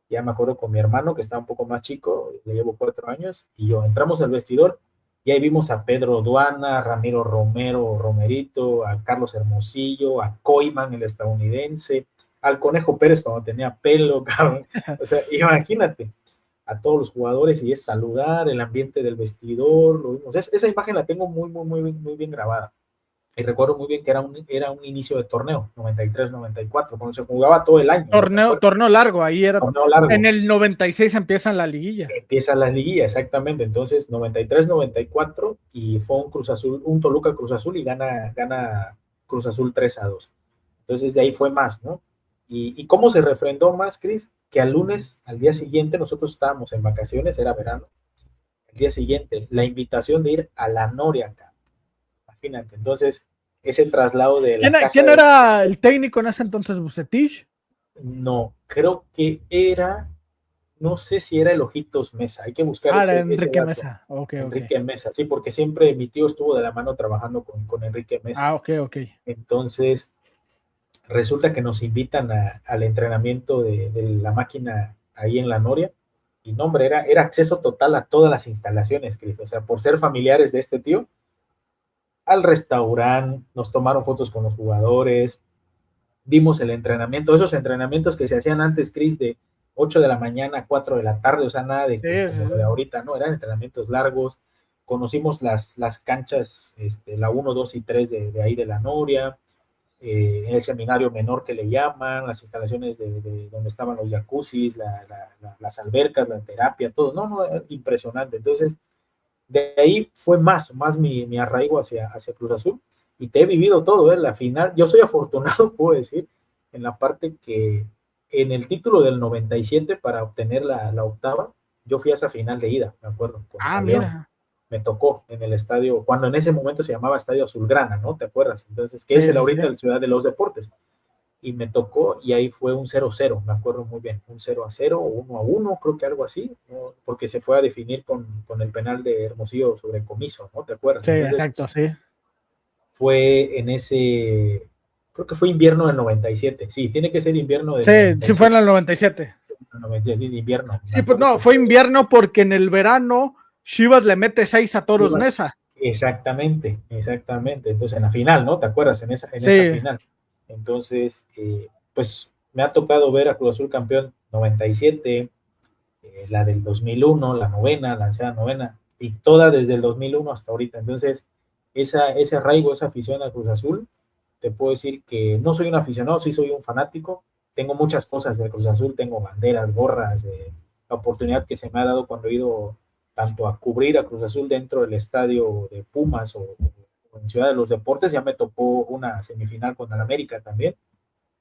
Ya me acuerdo con mi hermano que está un poco más chico, le llevo 4 años, y yo entramos al vestidor y ahí vimos a Pedro Duana, a Ramiro Romero, Romerito, a Carlos Hermosillo, a Koyman, el estadounidense, al Conejo Pérez cuando tenía pelo, cabrón. O sea, imagínate. a todos los jugadores y es saludar, el ambiente del vestidor, lo vimos. Esa imagen la tengo muy bien grabada. Y recuerdo muy bien que era un inicio de torneo, 93-94, cuando se jugaba todo el año. Torneo largo, ahí era. Torneo largo. En el 96 empieza la liguilla. Empieza la liguilla, exactamente. Entonces, 93-94 y fue un Cruz Azul, un Toluca Cruz Azul y gana Cruz Azul 3-2. Entonces, de ahí fue más, ¿no? ¿Y cómo se refrendó más, Cris? Que al lunes, al día siguiente, nosotros estábamos en vacaciones, era verano. El día siguiente, la invitación de ir a la Noria acá. Imagínate, entonces, ese traslado de la casa. ¿Quién era el técnico en ese entonces? ¿Bucetich? No, creo que era, no sé si era el Ojitos Mesa, hay que buscar ese Enrique dato. Mesa. Enrique Mesa, sí, porque siempre mi tío estuvo de la mano trabajando con Enrique Mesa. Ok. Entonces, resulta que nos invitan al entrenamiento de la máquina ahí en la Noria, y no, hombre, era acceso total a todas las instalaciones, Cris. O sea, por ser familiares de este tío, al restaurante, nos tomaron fotos con los jugadores, vimos el entrenamiento, esos entrenamientos que se hacían antes, Cris, de 8 de la mañana a 4 de la tarde, o sea, nada de, como de ahorita, ¿no? Eran entrenamientos largos, conocimos las canchas, la 1, 2 y 3 de ahí de la Noria, el seminario menor que le llaman, las instalaciones de donde estaban los jacuzzis, las albercas, la terapia, todo, no, impresionante. Entonces, de ahí fue más mi arraigo hacia Cruz Azul, y te he vivido todo, la final. Yo soy afortunado, puedo decir, en la parte que en el título del 97 para obtener la octava, yo fui a esa final de ida, me acuerdo. Mira. Me tocó en el estadio, cuando en ese momento se llamaba Estadio Azulgrana, ¿no? ¿Te acuerdas? Entonces, que es el ahorita la Ciudad de los Deportes. Y me tocó, y ahí fue un 0-0, me acuerdo muy bien, un 0-0 o 1-1, creo que algo así, ¿no? Porque se fue a definir con el penal de Hermosillo sobre Comiso, ¿no? ¿Te acuerdas? Sí, entonces, exacto, sí. Fue en ese, creo que fue invierno del 97, sí, tiene que ser invierno del 97. Sí, fue en el 97. Invierno. Sí, pues no, fue invierno porque en el verano Chivas le mete 6 a Toros Neza. Exactamente. Entonces en la final, ¿no? ¿Te acuerdas? En esa final. Entonces, pues me ha tocado ver a Cruz Azul campeón 97, la del 2001, la novena, la ansiada novena, y toda desde el 2001 hasta ahorita. Entonces, ese arraigo, esa afición a Cruz Azul, te puedo decir que no soy un aficionado, sí soy un fanático. Tengo muchas cosas de Cruz Azul, tengo banderas, gorras, la oportunidad que se me ha dado cuando he ido tanto a cubrir a Cruz Azul dentro del estadio de Pumas o en Ciudad de los Deportes. Ya me tocó una semifinal con el América también.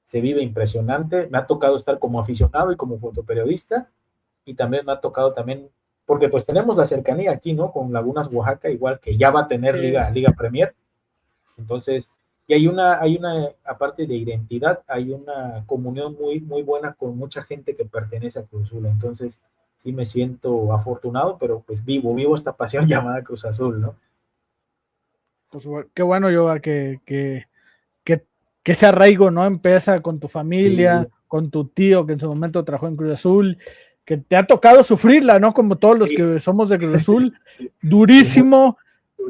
Se vive impresionante. Me ha tocado estar como aficionado y como fotoperiodista, y también me ha tocado también, porque pues tenemos la cercanía aquí, ¿no? Con Lagunas, Oaxaca, igual que ya va a tener Liga Premier. Entonces, y hay una, aparte de identidad, hay una comunión muy buena con mucha gente que pertenece a Cruz Azul. Entonces, sí me siento afortunado, pero pues vivo esta pasión llamada Cruz Azul, ¿no? Pues qué bueno, yo que ese arraigo, ¿no? Empieza con tu familia, con tu tío que en su momento trabajó en Cruz Azul, que te ha tocado sufrirla, ¿no? Como todos los que somos de Cruz Azul, durísimo.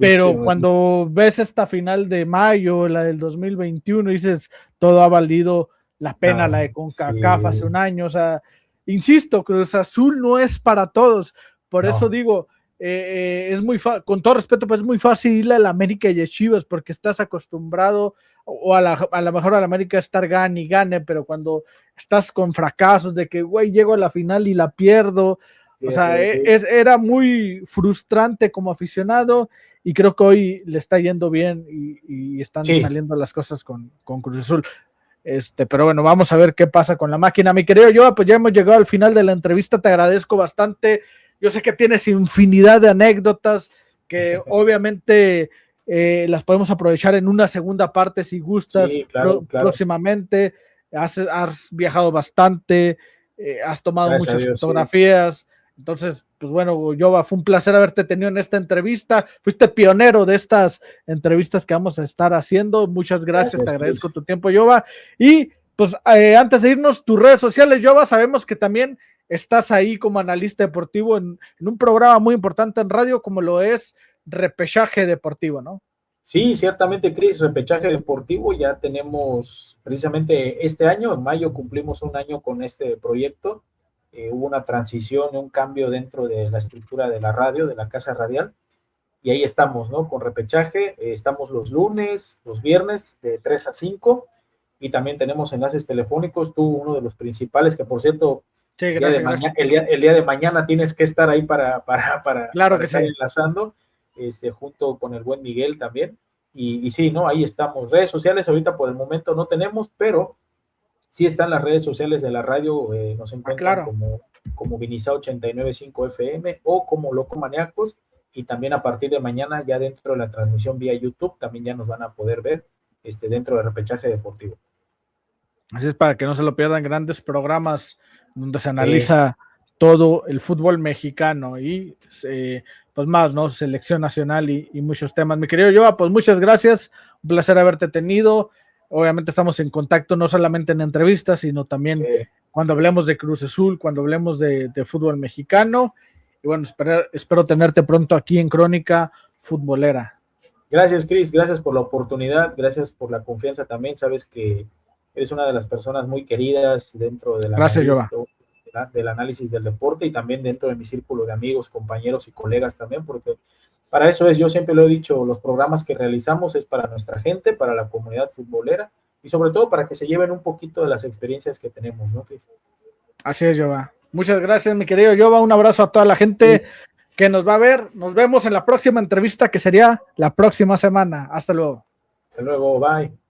Pero cuando ves esta final de mayo, la del 2021, dices, todo ha valido la pena, la de CONCACAF hace un año. O sea, insisto, Cruz Azul no es para todos. Por eso digo, es muy fácil, con todo respeto, pues es muy fácil irle a la América y a Chivas porque estás acostumbrado, o a lo mejor a la América estar gane y gane, pero cuando estás con fracasos de que, güey, llego a la final y la pierdo. O sea, era muy frustrante como aficionado, y creo que hoy le está yendo bien y están saliendo las cosas con Cruz Azul. Pero bueno, vamos a ver qué pasa con la máquina. Mi querido Yoba, pues ya hemos llegado al final de la entrevista, te agradezco bastante. Yo sé que tienes infinidad de anécdotas que obviamente las podemos aprovechar en una segunda parte si gustas. Claro. Próximamente. Has viajado bastante, has tomado muchas fotografías. Entonces, pues bueno, Yoba, fue un placer haberte tenido en esta entrevista. Fuiste pionero de estas entrevistas que vamos a estar haciendo. Muchas gracias, te agradezco tu tiempo, Yoba. Y pues antes de irnos, tus redes sociales, Yoba, sabemos que también estás ahí como analista deportivo en un programa muy importante en radio como lo es Repechaje Deportivo, ¿no? Sí, ciertamente, Cris, Repechaje Deportivo, ya tenemos precisamente este año, en mayo cumplimos un año con este proyecto. hubo una transición, un cambio dentro de la estructura de la radio, de la casa radial, y ahí estamos, ¿no? Con repechaje, estamos los lunes, los viernes, de 3 a 5, y también tenemos enlaces telefónicos, tú uno de los principales, que por cierto, Sí, gracias, el día de mañana tienes que estar ahí para claro que estar sí. enlazando, junto con el buen Miguel también, y sí, ¿no? Ahí estamos. Redes sociales ahorita por el momento no tenemos, pero sí están las redes sociales de la radio, nos encuentran Claro. como Vinizá 89.5 FM o como Loco Maníacos, y también a partir de mañana ya dentro de la transmisión vía YouTube también ya nos van a poder ver dentro de Repechaje Deportivo. Así es, para que no se lo pierdan, grandes programas donde se analiza todo el fútbol mexicano y pues más, ¿no? Selección nacional y muchos temas. Mi querido Joa, pues muchas gracias, un placer haberte tenido. Obviamente estamos en contacto no solamente en entrevistas, sino también cuando hablemos de Cruz Azul, cuando hablemos de fútbol mexicano. Y bueno, espero tenerte pronto aquí en Crónica Futbolera. Gracias, Cris, gracias por la oportunidad, gracias por la confianza también. Sabes que eres una de las personas muy queridas dentro del análisis del deporte y también dentro de mi círculo de amigos, compañeros y colegas también, porque para eso yo siempre lo he dicho, los programas que realizamos es para nuestra gente, para la comunidad futbolera y sobre todo para que se lleven un poquito de las experiencias que tenemos, ¿no, Cris? Así es, Jova. Muchas gracias, mi querido Jova. Un abrazo a toda la gente que nos va a ver. Nos vemos en la próxima entrevista, que sería la próxima semana. Hasta luego. Hasta luego, bye.